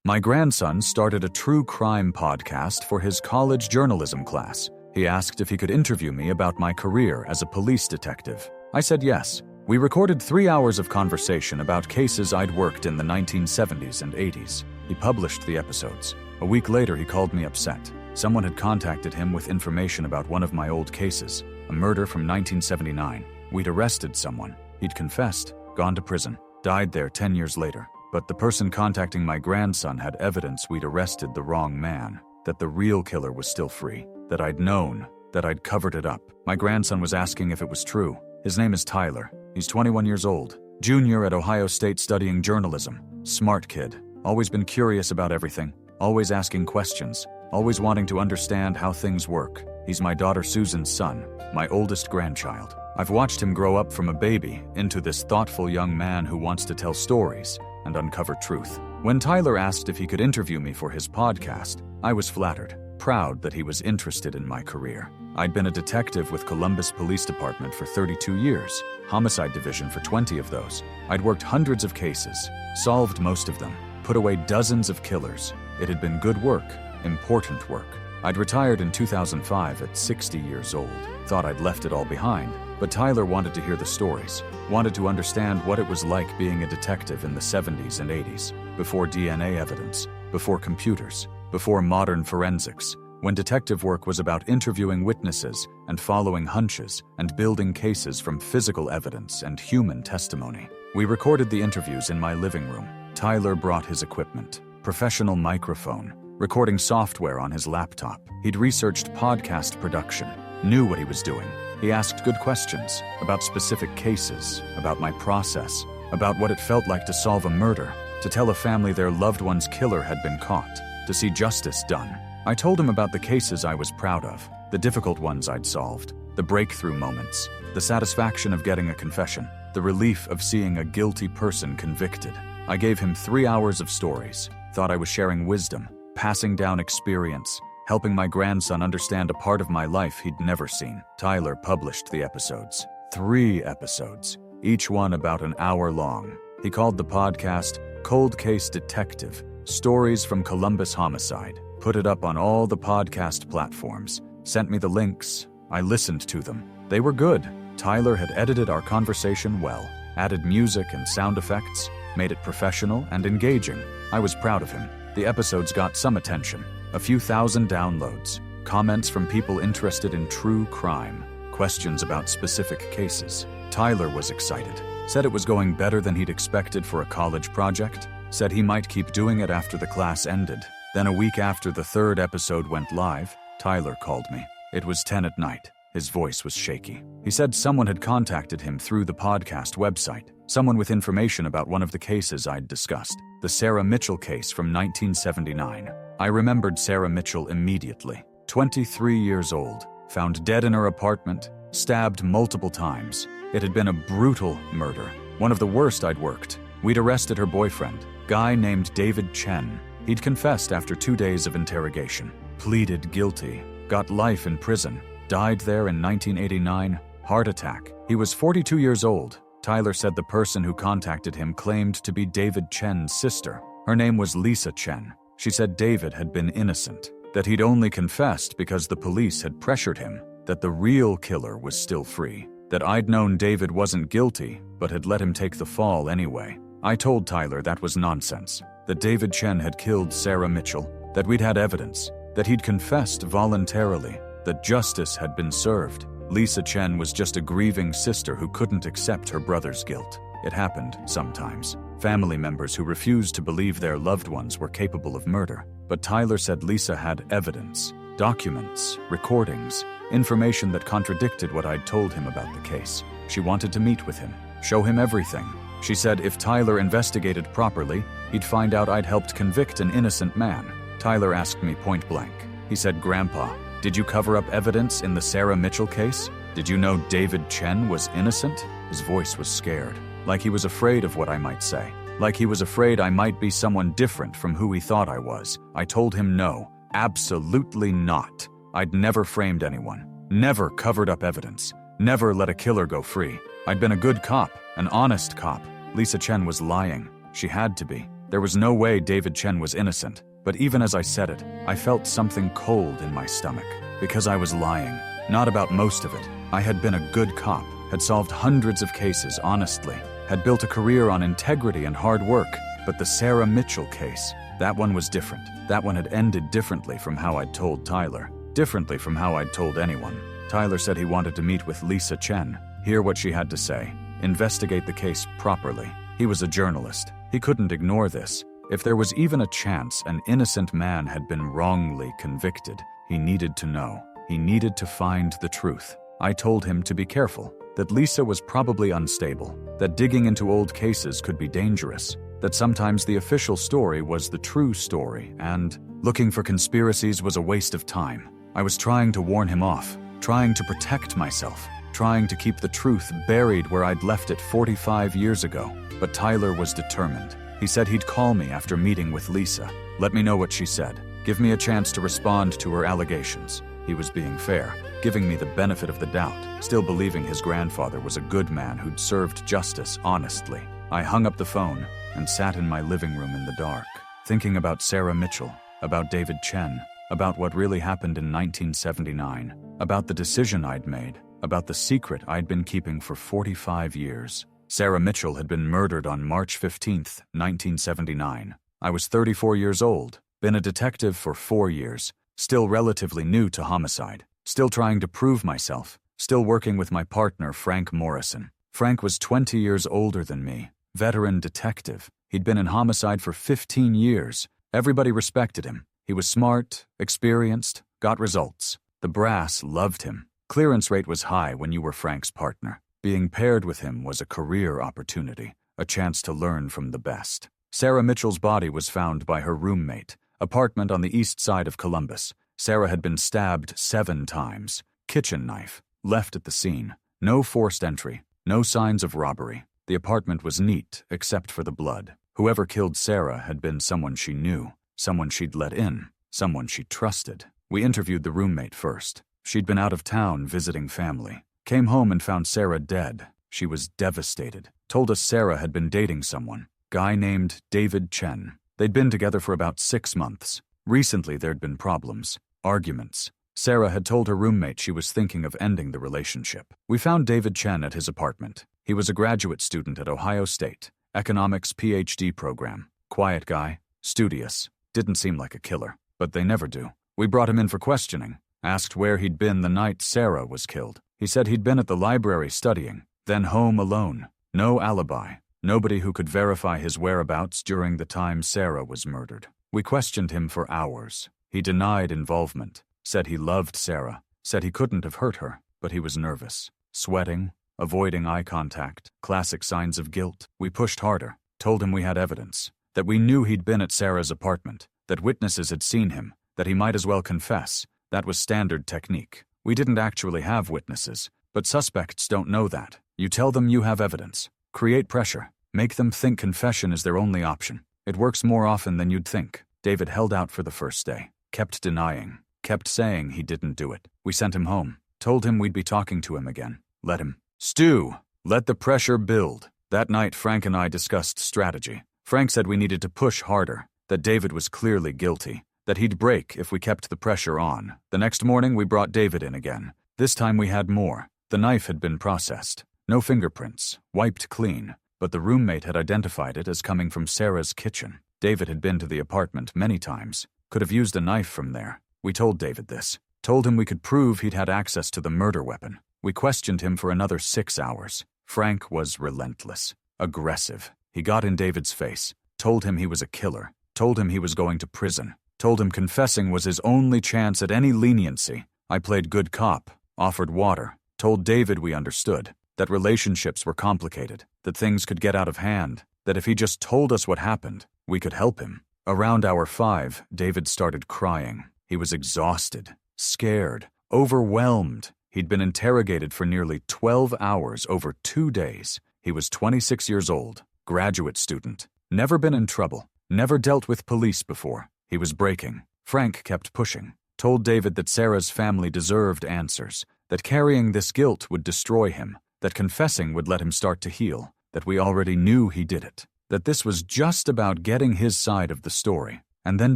My grandson started a true crime podcast for his college journalism class. He asked if he could interview me about my career as a police detective. I said yes. We recorded 3 hours of conversation about cases I'd worked in the 1970s and 80s. He published the episodes. A week later, he called me upset. Someone had contacted him with information about one of my old cases, a murder from 1979. We'd arrested someone. He'd confessed, gone to prison, died there 10 years later. But the person contacting my grandson had evidence we'd arrested the wrong man, that the real killer was still free, that I'd known, that I'd covered it up. My grandson was asking if it was true. His name is Tyler. He's 21 years old, junior at Ohio State studying journalism. Smart kid, always been curious about everything, always asking questions, always wanting to understand how things work. He's my daughter Susan's son, my oldest grandchild. I've watched him grow up from a baby into this thoughtful young man who wants to tell stories and uncover truth. When Tyler asked if he could interview me for his podcast, I was flattered, proud that he was interested in my career. I'd been a detective with Columbus Police Department for 32 years, Homicide Division for 20 of those. I'd worked hundreds of cases, solved most of them, put away dozens of killers. It had been good work, important work. I'd retired in 2005 at 60 years old. Thought I'd left it all behind, but Tyler wanted to hear the stories, wanted to understand what it was like being a detective in the 70s and 80s, before DNA evidence, before computers, before modern forensics, when detective work was about interviewing witnesses and following hunches and building cases from physical evidence and human testimony. We recorded the interviews in my living room. Tyler brought his equipment, professional microphone, recording software on his laptop. He'd researched podcast production, knew what he was doing. He asked good questions about specific cases, about my process, about what it felt like to solve a murder, to tell a family their loved one's killer had been caught, to see justice done. I told him about the cases I was proud of, the difficult ones I'd solved, the breakthrough moments, the satisfaction of getting a confession, the relief of seeing a guilty person convicted. I gave him 3 hours of stories, thought I was sharing wisdom, passing down experience, helping my grandson understand a part of my life he'd never seen. Tyler published the episodes, 3 episodes, each one about an hour long. He called the podcast Cold Case Detective, Stories from Columbus Homicide, put it up on all the podcast platforms, sent me the links. I listened to them. They were good. Tyler had edited our conversation well, added music and sound effects, made it professional and engaging. I was proud of him. The episodes got some attention, a few thousand downloads, comments from people interested in true crime, questions about specific cases. Tyler was excited, said it was going better than he'd expected for a college project, said he might keep doing it after the class ended. Then a week after the 3rd episode went live, Tyler called me. It was 10 at night. His voice was shaky. He said someone had contacted him through the podcast website, someone with information about one of the cases I'd discussed, the Sarah Mitchell case from 1979. I remembered Sarah Mitchell immediately. 23 years old, found dead in her apartment, stabbed multiple times. It had been a brutal murder, one of the worst I'd worked. We'd arrested her boyfriend, guy named David Chen. He'd confessed after 2 days of interrogation, pleaded guilty, got life in prison, died there in 1989, heart attack. He was 42 years old. Tyler said the person who contacted him claimed to be David Chen's sister. Her name was Lisa Chen. She said David had been innocent, that he'd only confessed because the police had pressured him, that the real killer was still free, that I'd known David wasn't guilty, but had let him take the fall anyway. I told Tyler that was nonsense, that David Chen had killed Sarah Mitchell, that we'd had evidence, that he'd confessed voluntarily, that justice had been served. Lisa Chen was just a grieving sister who couldn't accept her brother's guilt. It happened sometimes. Family members who refused to believe their loved ones were capable of murder. But Tyler said Lisa had evidence, documents, recordings, information that contradicted what I'd told him about the case. She wanted to meet with him, show him everything. She said if Tyler investigated properly, he'd find out I'd helped convict an innocent man. Tyler asked me point blank. He said, "Grandpa, did you cover up evidence in the Sarah Mitchell case? Did you know David Chen was innocent?" His voice was scared, like he was afraid of what I might say, like he was afraid I might be someone different from who he thought I was. I told him no, absolutely not. I'd never framed anyone, never covered up evidence, never let a killer go free. I'd been a good cop, an honest cop. Lisa Chen was lying. She had to be. There was no way David Chen was innocent, but even as I said it, I felt something cold in my stomach. Because I was lying. Not about most of it. I had been a good cop, had solved hundreds of cases honestly, had built a career on integrity and hard work, but the Sarah Mitchell case, that one was different. That one had ended differently from how I'd told Tyler, differently from how I'd told anyone. Tyler said he wanted to meet with Lisa Chen, hear what she had to say, investigate the case properly. He was a journalist. He couldn't ignore this. If there was even a chance an innocent man had been wrongly convicted, he needed to know. He needed to find the truth. I told him to be careful, that Lisa was probably unstable, that digging into old cases could be dangerous, that sometimes the official story was the true story, and looking for conspiracies was a waste of time. I was trying to warn him off, trying to protect myself, trying to keep the truth buried where I'd left it 45 years ago. But Tyler was determined. He said he'd call me after meeting with Lisa. Let me know what she said. Give me a chance to respond to her allegations. He was being fair, giving me the benefit of the doubt, still believing his grandfather was a good man who'd served justice honestly. I hung up the phone and sat in my living room in the dark, thinking about Sarah Mitchell, about David Chen, about what really happened in 1979, about the decision I'd made, about the secret I'd been keeping for 45 years. Sarah Mitchell had been murdered on March 15, 1979. I was 34 years old, been a detective for 4 years, still relatively new to homicide, still trying to prove myself, still working with my partner Frank Morrison. Frank was 20 years older than me, veteran detective. He'd been in homicide for 15 years. Everybody respected him. He was smart, experienced, got results. The brass loved him. Clearance rate was high when you were Frank's partner. Being paired with him was a career opportunity, a chance to learn from the best. Sarah Mitchell's body was found by her roommate, apartment on the east side of Columbus. Sarah had been stabbed 7 times, kitchen knife, left at the scene. No forced entry, no signs of robbery. The apartment was neat except for the blood. Whoever killed Sarah had been someone she knew, someone she'd let in, someone she trusted. We interviewed the roommate first. She'd been out of town visiting family. Came home and found Sarah dead. She was devastated. Told us Sarah had been dating someone, guy named David Chen. They'd been together for about 6 months. Recently there'd been problems, arguments. Sarah had told her roommate she was thinking of ending the relationship. We found David Chen at his apartment. He was a graduate student at Ohio State, economics PhD program. Quiet guy, studious, didn't seem like a killer, but they never do. We brought him in for questioning, asked where he'd been the night Sarah was killed. He said he'd been at the library studying, then home alone. No alibi. Nobody who could verify his whereabouts during the time Sarah was murdered. We questioned him for hours. He denied involvement, said he loved Sarah, said he couldn't have hurt her, but he was nervous, sweating, avoiding eye contact, classic signs of guilt. We pushed harder, told him we had evidence, that we knew he'd been at Sarah's apartment, that witnesses had seen him, that he might as well confess. That was standard technique. We didn't actually have witnesses, but suspects don't know that. You tell them you have evidence. Create pressure. Make them think confession is their only option. It works more often than you'd think. David held out for the first day. Kept denying. Kept saying he didn't do it. We sent him home. Told him we'd be talking to him again. Let him. Stew. Let the pressure build. That night, Frank and I discussed strategy. Frank said we needed to push harder, that David was clearly guilty, that he'd break if we kept the pressure on. The next morning, we brought David in again. This time we had more. The knife had been processed. No fingerprints. Wiped clean. But the roommate had identified it as coming from Sarah's kitchen. David had been to the apartment many times. Could have used a knife from there. We told David this. Told him we could prove he'd had access to the murder weapon. We questioned him for another 6 hours. Frank was relentless. Aggressive. He got in David's face. Told him he was a killer. Told him he was going to prison. Told him confessing was his only chance at any leniency. I played good cop. Offered water. Told David we understood. That relationships were complicated. That things could get out of hand. That if he just told us what happened, we could help him. Around hour 5, David started crying. He was exhausted, scared, overwhelmed. He'd been interrogated for nearly 12 hours over 2 days. He was 26 years old, graduate student, never been in trouble, never dealt with police before. He was breaking. Frank kept pushing. Told David that Sarah's family deserved answers, that carrying this guilt would destroy him, that confessing would let him start to heal, that we already knew he did it. that this was just about getting his side of the story. And then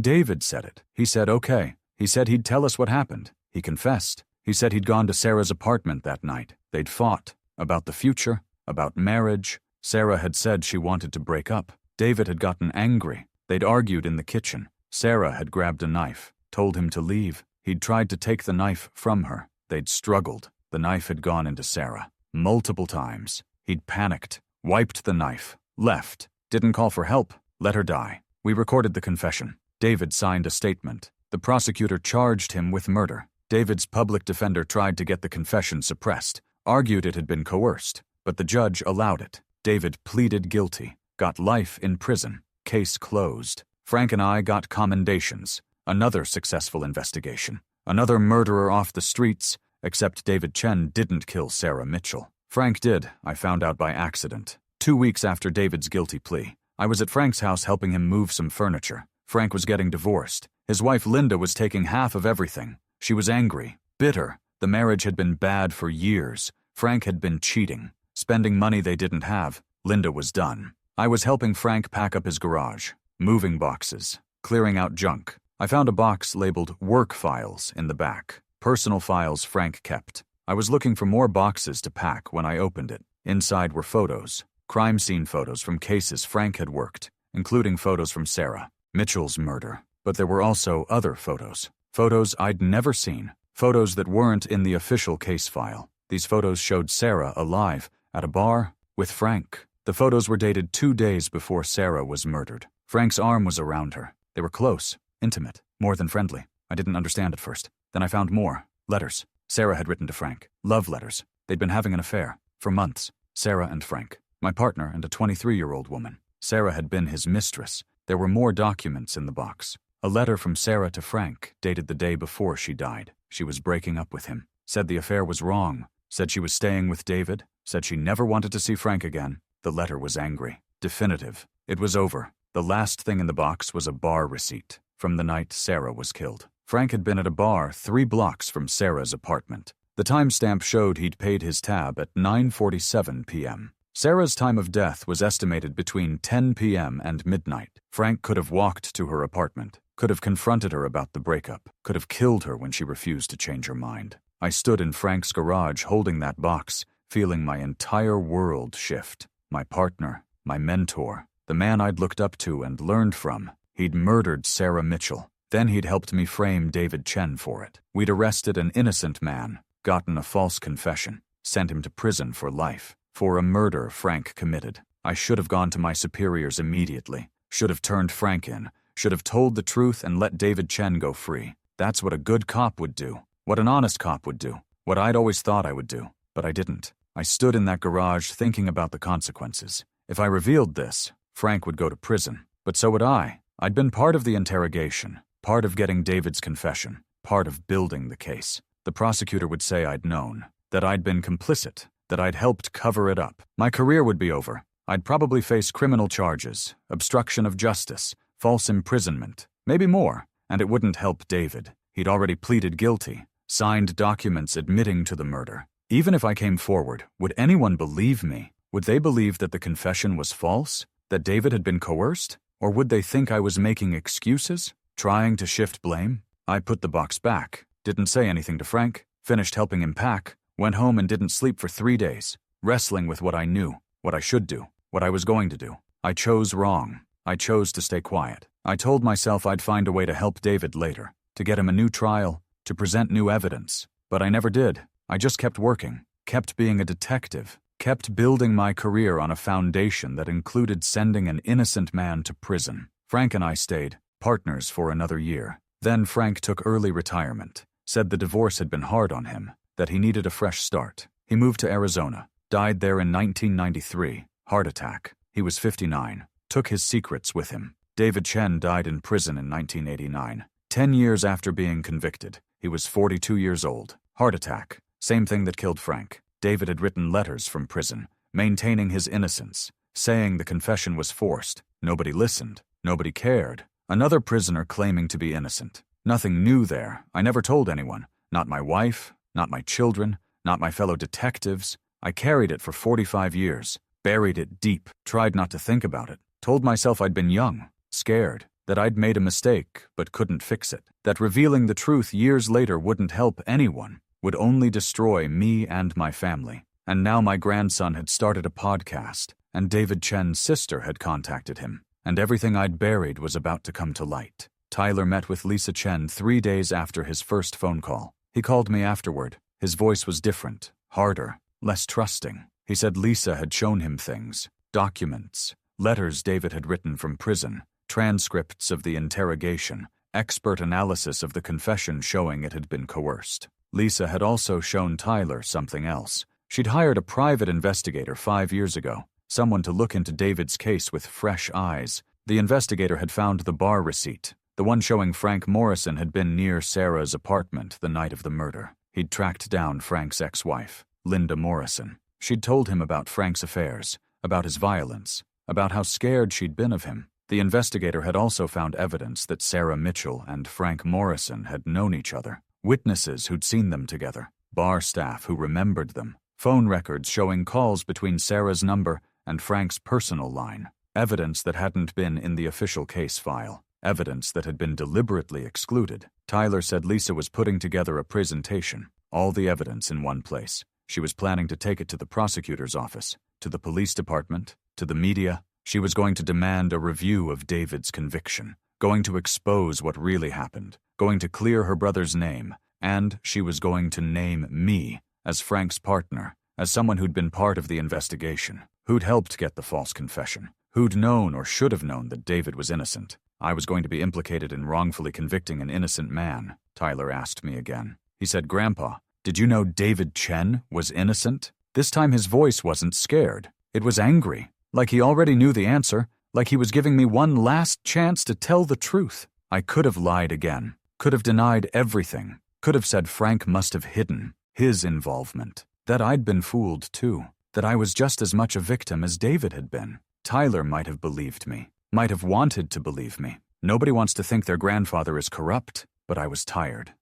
David said it. He said, okay. He said he'd tell us what happened. He confessed. He said he'd gone to Sarah's apartment that night. They'd fought. About the future. About marriage. Sarah had said she wanted to break up. David had gotten angry. They'd argued in the kitchen. Sarah had grabbed a knife, told him to leave. He'd tried to take the knife from her. They'd struggled. The knife had gone into Sarah. Multiple times. He'd panicked, wiped the knife, left, didn't call for help, let her die. We recorded the confession. David signed a statement. The prosecutor charged him with murder. David's public defender tried to get the confession suppressed, argued it had been coerced, but the judge allowed it. David pleaded guilty, got life in prison, case closed. Frank and I got commendations. Another successful investigation. Another murderer off the streets, except David Chen didn't kill Sarah Mitchell. Frank did, I found out by accident. 2 weeks after David's guilty plea, I was at Frank's house helping him move some furniture. Frank was getting divorced. His wife Linda was taking half of everything. She was angry, bitter. The marriage had been bad for years. Frank had been cheating, spending money they didn't have. Linda was done. I was helping Frank pack up his garage, moving boxes, clearing out junk. I found a box labeled work files in the back, personal files Frank kept. I was looking for more boxes to pack when I opened it. Inside were photos, crime scene photos from cases Frank had worked, including photos from Sarah Mitchell's murder. But there were also other photos. Photos I'd never seen. Photos that weren't in the official case file. These photos showed Sarah alive, at a bar, with Frank. The photos were dated 2 days before Sarah was murdered. Frank's arm was around her. They were close, intimate, more than friendly. I didn't understand at first. Then I found more. Letters. Sarah had written to Frank. Love letters. They'd been having an affair. For months. Sarah and Frank. My partner and a 23-year-old woman. Sarah had been his mistress. There were more documents in the box. A letter from Sarah to Frank, dated the day before she died. She was breaking up with him. Said the affair was wrong. Said she was staying with David. Said she never wanted to see Frank again. The letter was angry. Definitive. It was over. The last thing in the box was a bar receipt from the night Sarah was killed. Frank had been at a bar 3 blocks from Sarah's apartment. The timestamp showed he'd paid his tab at 9:47 p.m. Sarah's time of death was estimated between 10 p.m. and midnight. Frank could have walked to her apartment, could have confronted her about the breakup, could have killed her when she refused to change her mind. I stood in Frank's garage holding that box, feeling my entire world shift. My partner, my mentor, the man I'd looked up to and learned from. He'd murdered Sarah Mitchell. Then he'd helped me frame David Chen for it. We'd arrested an innocent man, gotten a false confession, sent him to prison for life, for a murder Frank committed. I should have gone to my superiors immediately, should have turned Frank in, should have told the truth and let David Chen go free. That's what a good cop would do, what an honest cop would do, what I'd always thought I would do, but I didn't. I stood in that garage thinking about the consequences. If I revealed this, Frank would go to prison, but so would I. I'd been part of the interrogation, part of getting David's confession, part of building the case. The prosecutor would say I'd known, that I'd been complicit, that I'd helped cover it up. My career would be over. I'd probably face criminal charges, obstruction of justice, false imprisonment, maybe more, and it wouldn't help David. He'd already pleaded guilty, signed documents admitting to the murder. Even if I came forward, would anyone believe me? Would they believe that the confession was false? That David had been coerced? Or would they think I was making excuses? Trying to shift blame? I put the box back, didn't say anything to Frank, finished helping him pack, went home and didn't sleep for 3 days, wrestling with what I knew, what I should do, what I was going to do. I chose wrong. I chose to stay quiet. I told myself I'd find a way to help David later, to get him a new trial, to present new evidence. But I never did. I just kept working, kept being a detective, kept building my career on a foundation that included sending an innocent man to prison. Frank and I stayed partners for another year. Then Frank took early retirement, said the divorce had been hard on him, that he needed a fresh start. He moved to Arizona, died there in 1993, heart attack. He was 59, took his secrets with him. David Chen died in prison in 1989. 10 years after being convicted, he was 42 years old, heart attack, same thing that killed Frank. David had written letters from prison, maintaining his innocence, saying the confession was forced. Nobody listened, nobody cared. Another prisoner claiming to be innocent. Nothing new there. I never told anyone. Not my wife, not my children, not my fellow detectives. I carried it for 45 years, buried it deep, tried not to think about it. Told myself I'd been young, scared, that I'd made a mistake but couldn't fix it, that revealing the truth years later wouldn't help anyone, would only destroy me and my family. And now my grandson had started a podcast, and David Chen's sister had contacted him, and everything I'd buried was about to come to light. Tyler met with Lisa Chen 3 days after his first phone call. He called me afterward. His voice was different, harder, less trusting. He said Lisa had shown him things, documents, letters David had written from prison, transcripts of the interrogation, expert analysis of the confession showing it had been coerced. Lisa had also shown Tyler something else. She'd hired a private investigator 5 years ago, someone to look into David's case with fresh eyes. The investigator had found the bar receipt, the one showing Frank Morrison had been near Sarah's apartment the night of the murder. He'd tracked down Frank's ex-wife, Linda Morrison. She'd told him about Frank's affairs, about his violence, about how scared she'd been of him. The investigator had also found evidence that Sarah Mitchell and Frank Morrison had known each other, witnesses who'd seen them together, bar staff who remembered them, phone records showing calls between Sarah's number and Frank's personal line, evidence that hadn't been in the official case file, evidence that had been deliberately excluded. Tyler said Lisa was putting together a presentation, all the evidence in one place. She was planning to take it to the prosecutor's office, to the police department, to the media. She was going to demand a review of David's conviction, going to expose what really happened, going to clear her brother's name, and she was going to name me as Frank's partner, as someone who'd been part of the investigation, who'd helped get the false confession, who'd known or should have known that David was innocent. I was going to be implicated in wrongfully convicting an innocent man, Tyler asked me again. He said, "Grandpa, did you know David Chen was innocent?" This time his voice wasn't scared. It was angry, like he already knew the answer, like he was giving me one last chance to tell the truth. I could have lied again, could have denied everything, could have said Frank must have hidden his involvement, that I'd been fooled too, that I was just as much a victim as David had been. Tyler might have believed me, might have wanted to believe me. Nobody wants to think their grandfather is corrupt, but I was tired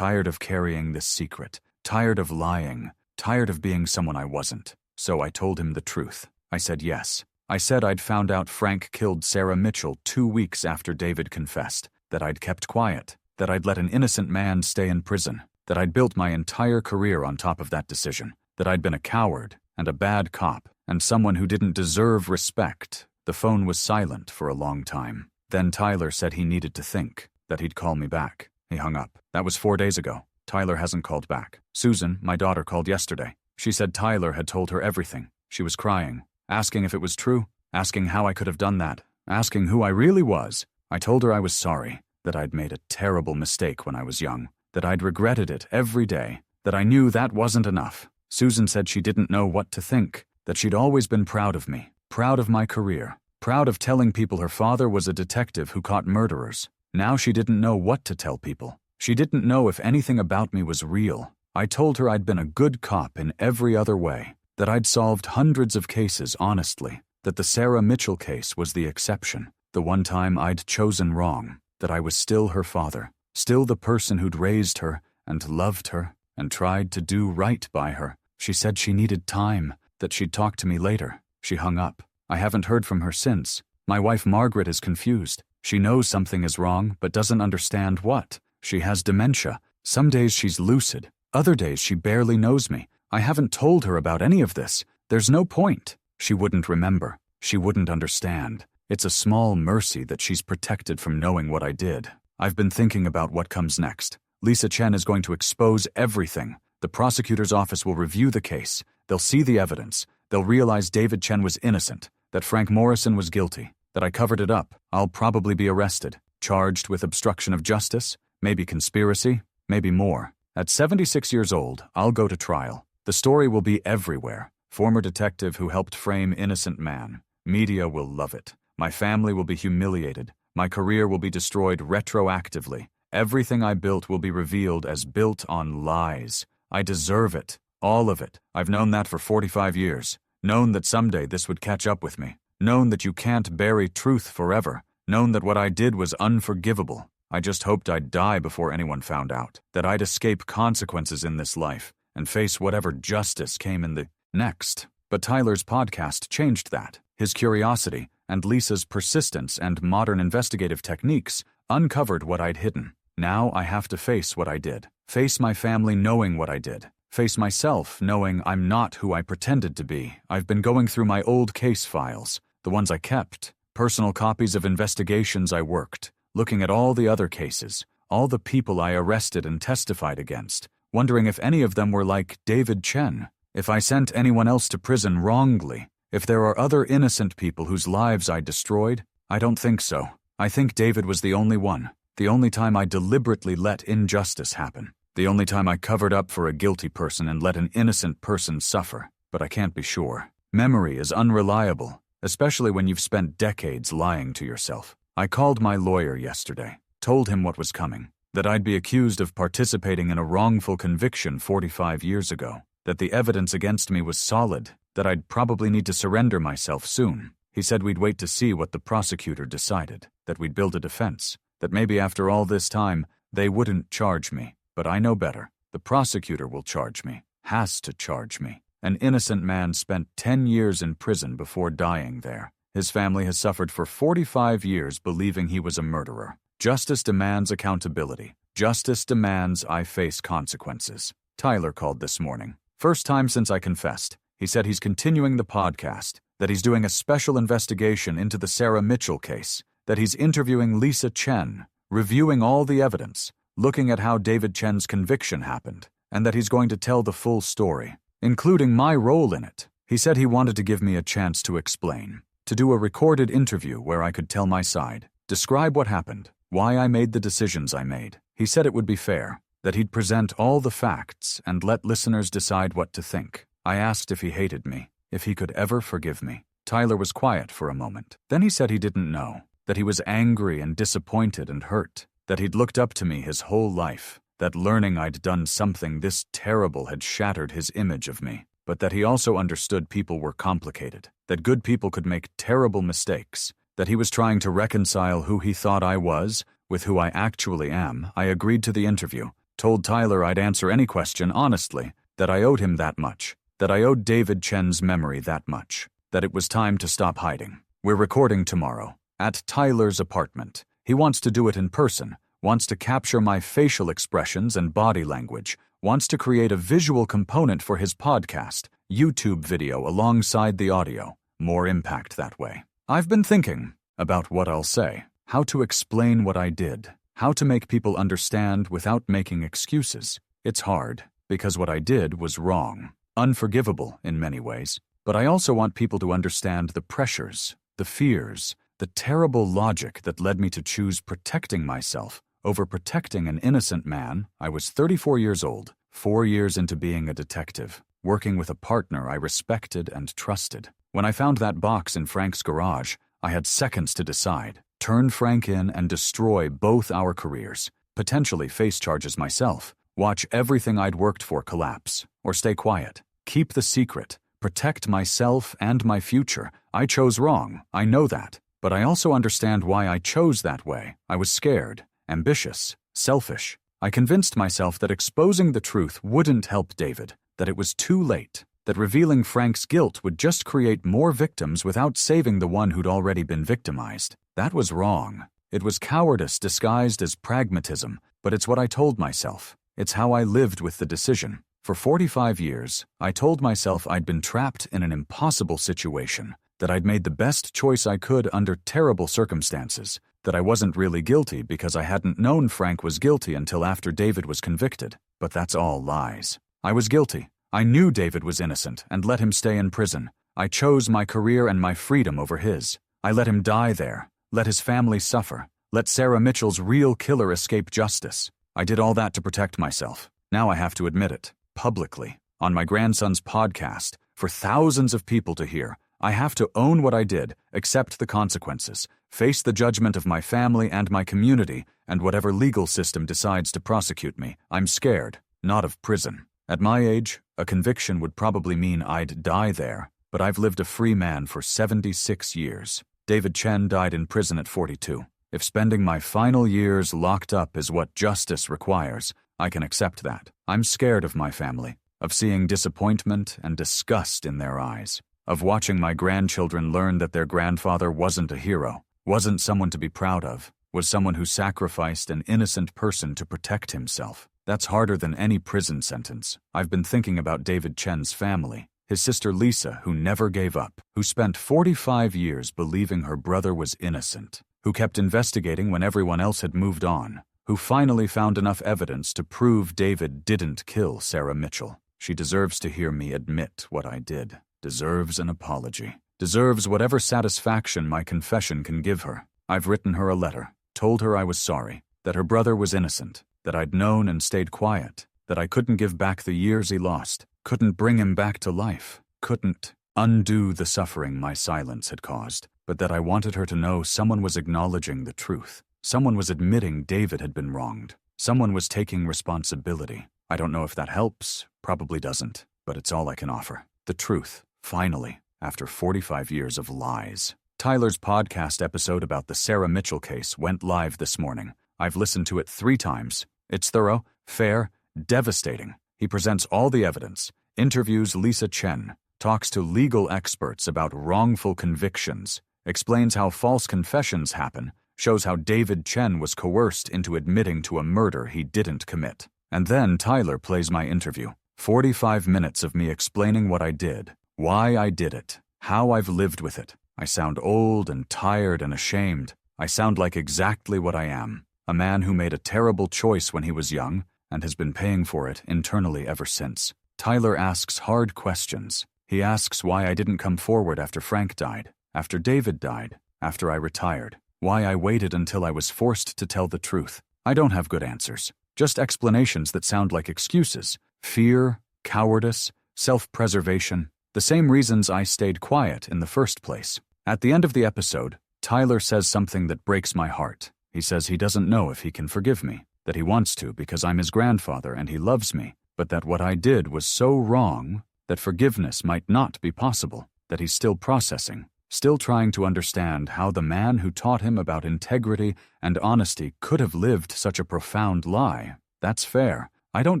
of carrying this secret, tired of lying, tired of being someone I wasn't. So I told him the truth. I said yes. I said I'd found out Frank killed Sarah Mitchell 2 weeks after David confessed, that I'd kept quiet, that I'd let an innocent man stay in prison, that I'd built my entire career on top of that decision, that I'd been a coward and a bad cop and someone who didn't deserve respect. The phone was silent for a long time. Then Tyler said he needed to think, that he'd call me back. He hung up. That was 4 days ago. Tyler hasn't called back. Susan, my daughter, called yesterday. She said Tyler had told her everything. She was crying, asking if it was true, asking how I could have done that, asking who I really was. I told her I was sorry, that I'd made a terrible mistake when I was young, that I'd regretted it every day, that I knew that wasn't enough. Susan said she didn't know what to think, that she'd always been proud of me, proud of my career, proud of telling people her father was a detective who caught murderers. Now she didn't know what to tell people. She didn't know if anything about me was real. I told her I'd been a good cop in every other way, that I'd solved hundreds of cases honestly, that the Sarah Mitchell case was the exception, the one time I'd chosen wrong, that I was still her father, still the person who'd raised her and loved her and tried to do right by her. She said she needed time, that she'd talk to me later. She hung up. I haven't heard from her since. My wife Margaret is confused. She knows something is wrong, but doesn't understand what. She has dementia. Some days she's lucid. Other days she barely knows me. I haven't told her about any of this. There's no point. She wouldn't remember. She wouldn't understand. It's a small mercy that she's protected from knowing what I did. I've been thinking about what comes next. Lisa Chen is going to expose everything. The prosecutor's office will review the case. They'll see the evidence. They'll realize David Chen was innocent, that Frank Morrison was guilty, that I covered it up. I'll probably be arrested, charged with obstruction of justice, maybe conspiracy, maybe more. At 76 years old, I'll go to trial. The story will be everywhere. Former detective who helped frame innocent man. Media will love it. My family will be humiliated. My career will be destroyed retroactively. Everything I built will be revealed as built on lies. I deserve it. All of it. I've known that for 45 years. Known that someday this would catch up with me. Known that you can't bury truth forever. Known that what I did was unforgivable. I just hoped I'd die before anyone found out. That I'd escape consequences in this life and face whatever justice came in the next. But Tyler's podcast changed that. His curiosity and Lisa's persistence and modern investigative techniques uncovered what I'd hidden. Now I have to face what I did. Face my family knowing what I did. Face myself knowing I'm not who I pretended to be. I've been going through my old case files, the ones I kept, personal copies of investigations I worked, looking at all the other cases, all the people I arrested and testified against, wondering if any of them were like David Chen, if I sent anyone else to prison wrongly, if there are other innocent people whose lives I destroyed. I don't think so. I think David was the only one, the only time I deliberately let injustice happen, the only time I covered up for a guilty person and let an innocent person suffer. But I can't be sure. Memory is unreliable, especially when you've spent decades lying to yourself. I called my lawyer yesterday, told him what was coming, that I'd be accused of participating in a wrongful conviction 45 years ago, that the evidence against me was solid, that I'd probably need to surrender myself soon. He said we'd wait to see what the prosecutor decided, that we'd build a defense, that maybe after all this time, they wouldn't charge me. But I know better. The prosecutor will charge me, has to charge me. An innocent man spent 10 years in prison before dying there. His family has suffered for 45 years believing he was a murderer. Justice demands accountability. Justice demands I face consequences. Tyler called this morning. First time since I confessed. He said he's continuing the podcast, that he's doing a special investigation into the Sarah Mitchell case, that he's interviewing Lisa Chen, reviewing all the evidence, looking at how David Chen's conviction happened, and that he's going to tell the full story, including my role in it. He said he wanted to give me a chance to explain, to do a recorded interview where I could tell my side, describe what happened, why I made the decisions I made. He said it would be fair, that he'd present all the facts and let listeners decide what to think. I asked if he hated me, if he could ever forgive me. Tyler was quiet for a moment. Then he said he didn't know, that he was angry and disappointed and hurt, that he'd looked up to me his whole life, that learning I'd done something this terrible had shattered his image of me, but that he also understood people were complicated, that good people could make terrible mistakes, that he was trying to reconcile who he thought I was with who I actually am. I agreed to the interview, told Tyler I'd answer any question honestly, that I owed him that much, that I owed David Chen's memory that much, that it was time to stop hiding. We're recording tomorrow, at Tyler's apartment. He wants to do it in person, wants to capture my facial expressions and body language, wants to create a visual component for his podcast, YouTube video alongside the audio. More impact that way. I've been thinking about what I'll say, how to explain what I did, how to make people understand without making excuses. It's hard, because what I did was wrong, unforgivable in many ways. But I also want people to understand the pressures, the fears, the terrible logic that led me to choose protecting myself over protecting an innocent man. I was 34 years old, 4 years into being a detective, working with a partner I respected and trusted. When I found that box in Frank's garage, I had seconds to decide, turn Frank in and destroy both our careers, potentially face charges myself, watch everything I'd worked for collapse, or stay quiet, keep the secret, protect myself and my future. I chose wrong, I know that. But I also understand why I chose that way. I was scared, ambitious, selfish. I convinced myself that exposing the truth wouldn't help David, that it was too late, that revealing Frank's guilt would just create more victims without saving the one who'd already been victimized. That was wrong. It was cowardice disguised as pragmatism, but it's what I told myself. It's how I lived with the decision. For 45 years, I told myself I'd been trapped in an impossible situation, that I'd made the best choice I could under terrible circumstances, that I wasn't really guilty because I hadn't known Frank was guilty until after David was convicted. But that's all lies. I was guilty. I knew David was innocent and let him stay in prison. I chose my career and my freedom over his. I let him die there, let his family suffer, let Sarah Mitchell's real killer escape justice. I did all that to protect myself. Now I have to admit it, publicly, on my grandson's podcast, for thousands of people to hear. I have to own what I did, accept the consequences, face the judgment of my family and my community, and whatever legal system decides to prosecute me. I'm scared, not of prison. At my age, a conviction would probably mean I'd die there, but I've lived a free man for 76 years. David Chen died in prison at 42. If spending my final years locked up is what justice requires, I can accept that. I'm scared of my family, of seeing disappointment and disgust in their eyes, of watching my grandchildren learn that their grandfather wasn't a hero, wasn't someone to be proud of, was someone who sacrificed an innocent person to protect himself. That's harder than any prison sentence. I've been thinking about David Chen's family, his sister Lisa, who never gave up, who spent 45 years believing her brother was innocent, who kept investigating when everyone else had moved on, who finally found enough evidence to prove David didn't kill Sarah Mitchell. She deserves to hear me admit what I did, deserves an apology, deserves whatever satisfaction my confession can give her. I've written her a letter, told her I was sorry, that her brother was innocent, that I'd known and stayed quiet, that I couldn't give back the years he lost, couldn't bring him back to life, couldn't undo the suffering my silence had caused, but that I wanted her to know someone was acknowledging the truth. Someone was admitting David had been wronged. Someone was taking responsibility. I don't know if that helps, probably doesn't, but it's all I can offer. The truth, finally, after 45 years of lies. Tyler's podcast episode about the Sarah Mitchell case went live this morning. I've listened to it 3 times. It's thorough, fair, devastating. He presents all the evidence, interviews Lisa Chen, talks to legal experts about wrongful convictions, explains how false confessions happen, shows how David Chen was coerced into admitting to a murder he didn't commit. And then Tyler plays my interview. 45 minutes of me explaining what I did, why I did it, how I've lived with it. I sound old and tired and ashamed. I sound like exactly what I am. A man who made a terrible choice when he was young and has been paying for it internally ever since. Tyler asks hard questions. He asks why I didn't come forward after Frank died, after David died, after I retired, why I waited until I was forced to tell the truth. I don't have good answers, just explanations that sound like excuses. Fear, cowardice, self-preservation, the same reasons I stayed quiet in the first place. At the end of the episode, Tyler says something that breaks my heart. He says he doesn't know if he can forgive me, that he wants to because I'm his grandfather and he loves me, but that what I did was so wrong that forgiveness might not be possible, that he's still processing, still trying to understand how the man who taught him about integrity and honesty could have lived such a profound lie. That's fair. I don't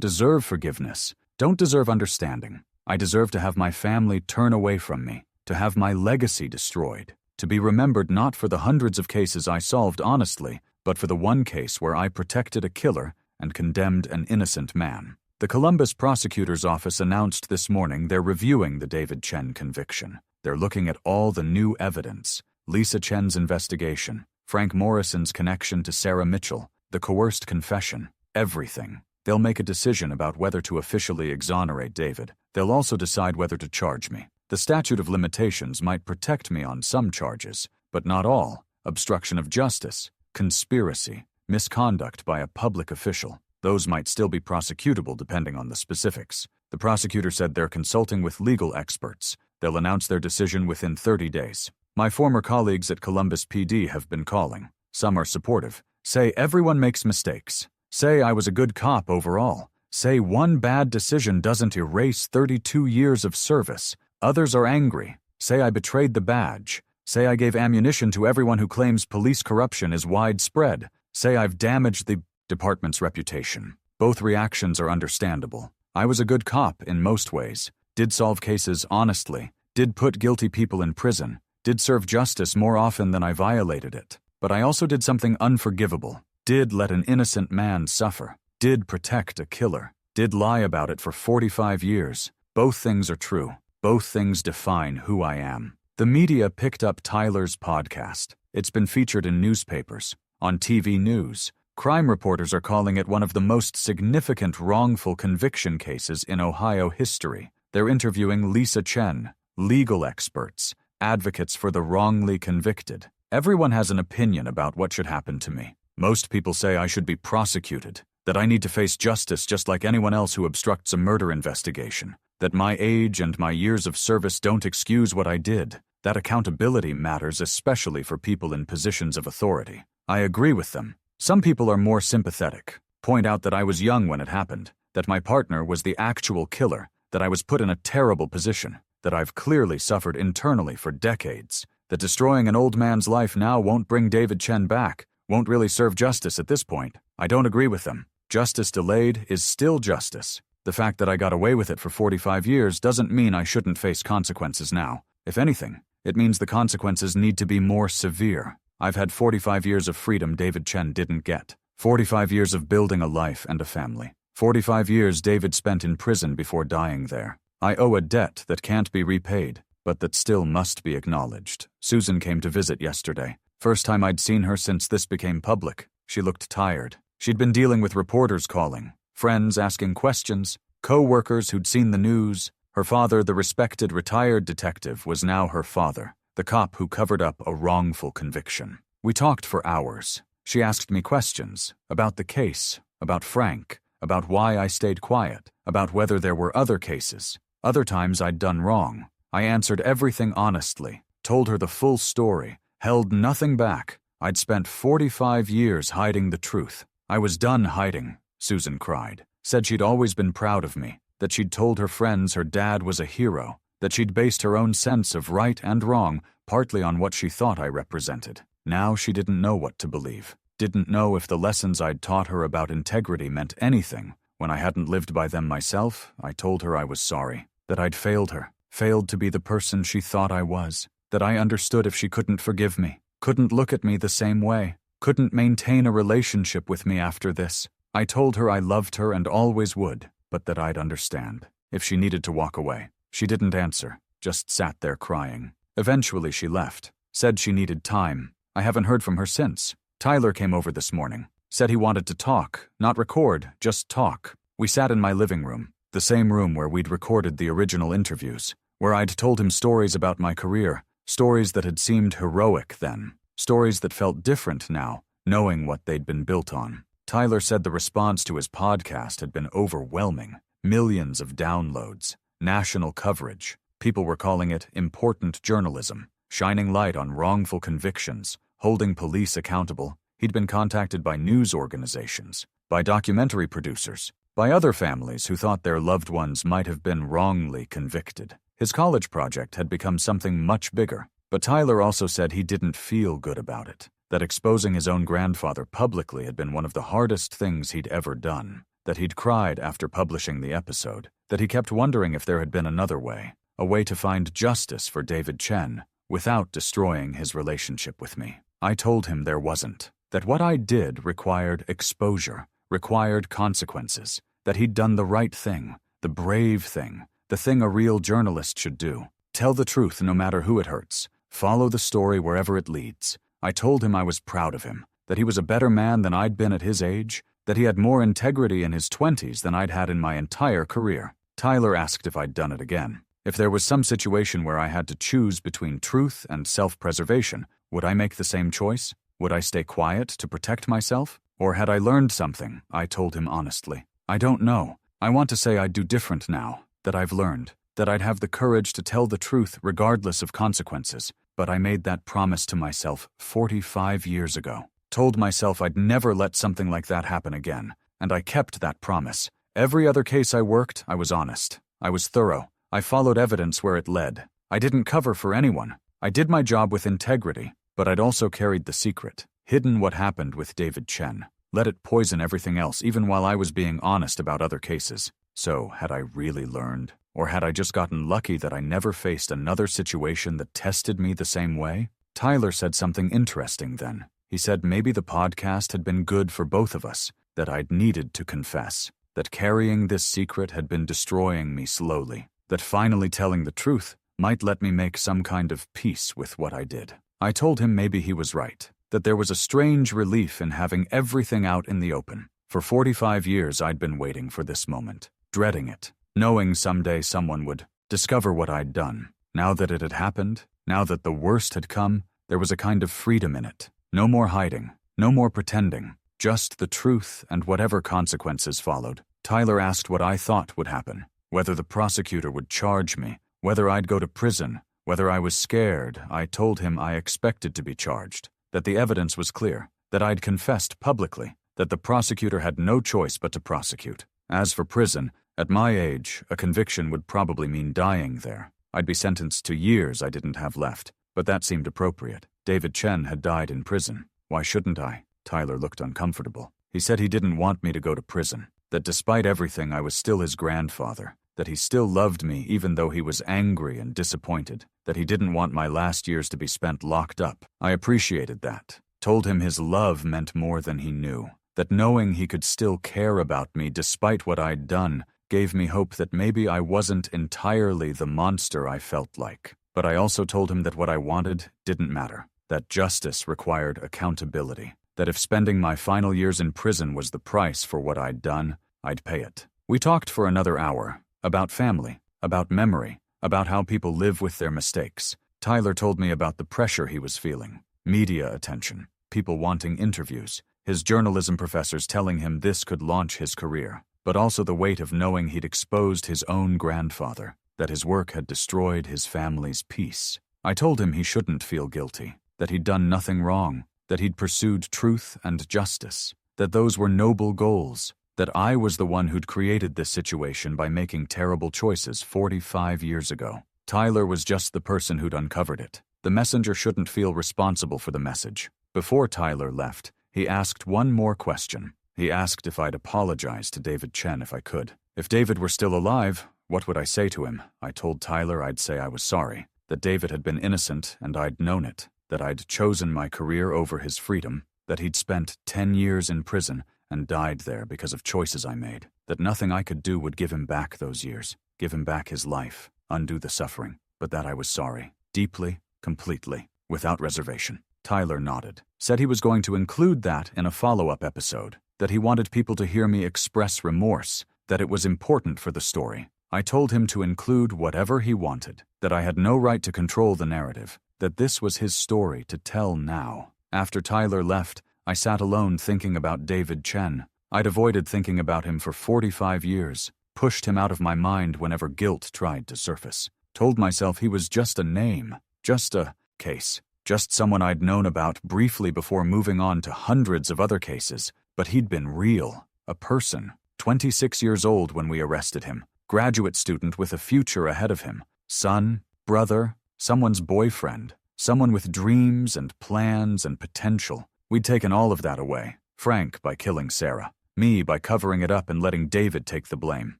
deserve forgiveness, don't deserve understanding. I deserve to have my family turn away from me, to have my legacy destroyed, to be remembered not for the hundreds of cases I solved honestly, but for the one case where I protected a killer and condemned an innocent man. The Columbus prosecutor's office announced this morning they're reviewing the David Chen conviction. They're looking at all the new evidence, Lisa Chen's investigation, Frank Morrison's connection to Sarah Mitchell, the coerced confession, everything. They'll make a decision about whether to officially exonerate David. They'll also decide whether to charge me. The statute of limitations might protect me on some charges, but not all. Obstruction of justice, conspiracy, misconduct by a public official. Those might still be prosecutable depending on the specifics. The prosecutor said they're consulting with legal experts. They'll announce their decision within 30 days. My former colleagues at Columbus PD have been calling. Some are supportive. Say everyone makes mistakes. Say I was a good cop overall. Say one bad decision doesn't erase 32 years of service. Others are angry. Say I betrayed the badge. Say I gave ammunition to everyone who claims police corruption is widespread. Say I've damaged the department's reputation. Both reactions are understandable. I was a good cop in most ways. Did solve cases honestly. Did put guilty people in prison. Did serve justice more often than I violated it. But I also did something unforgivable. Did let an innocent man suffer. Did protect a killer. Did lie about it for 45 years. Both things are true. Both things define who I am. The media picked up Tyler's podcast. It's been featured in newspapers, on TV news. Crime reporters are calling it one of the most significant wrongful conviction cases in Ohio history. They're interviewing Lisa Chen, legal experts, advocates for the wrongly convicted. Everyone has an opinion about what should happen to me. Most people say I should be prosecuted, that I need to face justice just like anyone else who obstructs a murder investigation, that my age and my years of service don't excuse what I did, that accountability matters especially for people in positions of authority. I agree with them. Some people are more sympathetic, point out that I was young when it happened, that my partner was the actual killer, that I was put in a terrible position, that I've clearly suffered internally for decades, that destroying an old man's life now won't bring David Chen back, won't really serve justice at this point. I don't agree with them. Justice delayed is still justice. The fact that I got away with it for 45 years doesn't mean I shouldn't face consequences now. If anything, it means the consequences need to be more severe. I've had 45 years of freedom David Chen didn't get. 45 years of building a life and a family. 45 years David spent in prison before dying there. I owe a debt that can't be repaid, but that still must be acknowledged. Susan came to visit yesterday. First time I'd seen her since this became public. She looked tired. She'd been dealing with reporters calling, friends asking questions, co-workers who'd seen the news. Her father, the respected retired detective, was now her father, the cop who covered up a wrongful conviction. We talked for hours. She asked me questions about the case, about Frank, about why I stayed quiet, about whether there were other cases, other times I'd done wrong. I answered everything honestly, told her the full story, held nothing back. I'd spent 45 years hiding the truth. I was done hiding, Susan cried. Said she'd always been proud of me, that she'd told her friends her dad was a hero, that she'd based her own sense of right and wrong partly on what she thought I represented. Now she didn't know what to believe, didn't know if the lessons I'd taught her about integrity meant anything. When I hadn't lived by them myself, I told her I was sorry, that I'd failed her, failed to be the person she thought I was, that I understood if she couldn't forgive me, couldn't look at me the same way, couldn't maintain a relationship with me after this. I told her I loved her and always would, but that I'd understand if she needed to walk away. She didn't answer, just sat there crying. Eventually she left, said she needed time. I haven't heard from her since. Tyler came over this morning, said he wanted to talk, not record, just talk. We sat in my living room, the same room where we'd recorded the original interviews, where I'd told him stories about my career, stories that had seemed heroic then, stories that felt different now, knowing what they'd been built on. Tyler said the response to his podcast had been overwhelming. Millions of downloads, national coverage. People were calling it important journalism, shining light on wrongful convictions, holding police accountable. He'd been contacted by news organizations, by documentary producers, by other families who thought their loved ones might have been wrongly convicted. His college project had become something much bigger, but Tyler also said he didn't feel good about it, that exposing his own grandfather publicly had been one of the hardest things he'd ever done, that he'd cried after publishing the episode, that he kept wondering if there had been another way, a way to find justice for David Chen without destroying his relationship with me. I told him there wasn't, that what I did required exposure, required consequences, that he'd done the right thing, the brave thing, the thing a real journalist should do. Tell the truth no matter who it hurts. Follow the story wherever it leads. I told him I was proud of him, that he was a better man than I'd been at his age, that he had more integrity in his 20s than I'd had in my entire career. Tyler asked if I'd done it again. If there was some situation where I had to choose between truth and self-preservation, would I make the same choice? Would I stay quiet to protect myself? Or had I learned something? I told him honestly. I don't know. I want to say I'd do different now, that I've learned, that I'd have the courage to tell the truth regardless of consequences. But I made that promise to myself 45 years ago. Told myself I'd never let something like that happen again, and I kept that promise. Every other case I worked, I was honest. I was thorough. I followed evidence where it led. I didn't cover for anyone. I did my job with integrity, but I'd also carried the secret, hidden what happened with David Chen, let it poison everything else even while I was being honest about other cases. So, had I really learned? Or had I just gotten lucky that I never faced another situation that tested me the same way? Tyler said something interesting then. He said maybe the podcast had been good for both of us, that I'd needed to confess, that carrying this secret had been destroying me slowly, that finally telling the truth might let me make some kind of peace with what I did. I told him maybe he was right, that there was a strange relief in having everything out in the open. For 45 years I'd been waiting for this moment, dreading it, knowing someday someone would discover what I'd done. Now that it had happened, now that the worst had come, there was a kind of freedom in it. No more hiding, no more pretending, just the truth and whatever consequences followed. Tyler asked what I thought would happen, whether the prosecutor would charge me, whether I'd go to prison, whether I was scared. I told him I expected to be charged, that the evidence was clear, that I'd confessed publicly, that the prosecutor had no choice but to prosecute. As for prison, at my age, a conviction would probably mean dying there. I'd be sentenced to years I didn't have left, but that seemed appropriate. David Chen had died in prison. Why shouldn't I? Tyler looked uncomfortable. He said he didn't want me to go to prison, that despite everything I was still his grandfather, that he still loved me even though he was angry and disappointed, that he didn't want my last years to be spent locked up. I appreciated that. Told him his love meant more than he knew, that knowing he could still care about me despite what I'd done gave me hope that maybe I wasn't entirely the monster I felt like. But I also told him that what I wanted didn't matter, that justice required accountability, that if spending my final years in prison was the price for what I'd done, I'd pay it. We talked for another hour, about family, about memory, about how people live with their mistakes. Tyler told me about the pressure he was feeling, media attention, people wanting interviews, his journalism professors telling him this could launch his career, but also the weight of knowing he'd exposed his own grandfather, that his work had destroyed his family's peace. I told him he shouldn't feel guilty, that he'd done nothing wrong, that he'd pursued truth and justice, that those were noble goals, that I was the one who'd created this situation by making terrible choices 45 years ago. Tyler was just the person who'd uncovered it. The messenger shouldn't feel responsible for the message. Before Tyler left, he asked one more question. He asked if I'd apologize to David Chen if I could. If David were still alive, what would I say to him? I told Tyler I'd say I was sorry, that David had been innocent and I'd known it, that I'd chosen my career over his freedom, that he'd spent 10 years in prison and died there because of choices I made, that nothing I could do would give him back those years, give him back his life, undo the suffering, but that I was sorry, deeply, completely, without reservation. Tyler nodded, said he was going to include that in a follow-up episode, that he wanted people to hear me express remorse, that it was important for the story. I told him to include whatever he wanted, that I had no right to control the narrative, that this was his story to tell now. After Tyler left, I sat alone thinking about David Chen. I'd avoided thinking about him for 45 years, pushed him out of my mind whenever guilt tried to surface. Told myself he was just a name, just a case, just someone I'd known about briefly before moving on to hundreds of other cases, but he'd been real, a person, 26 years old when we arrested him, graduate student with a future ahead of him, son, brother, someone's boyfriend, someone with dreams and plans and potential. We'd taken all of that away, Frank by killing Sarah, me by covering it up and letting David take the blame.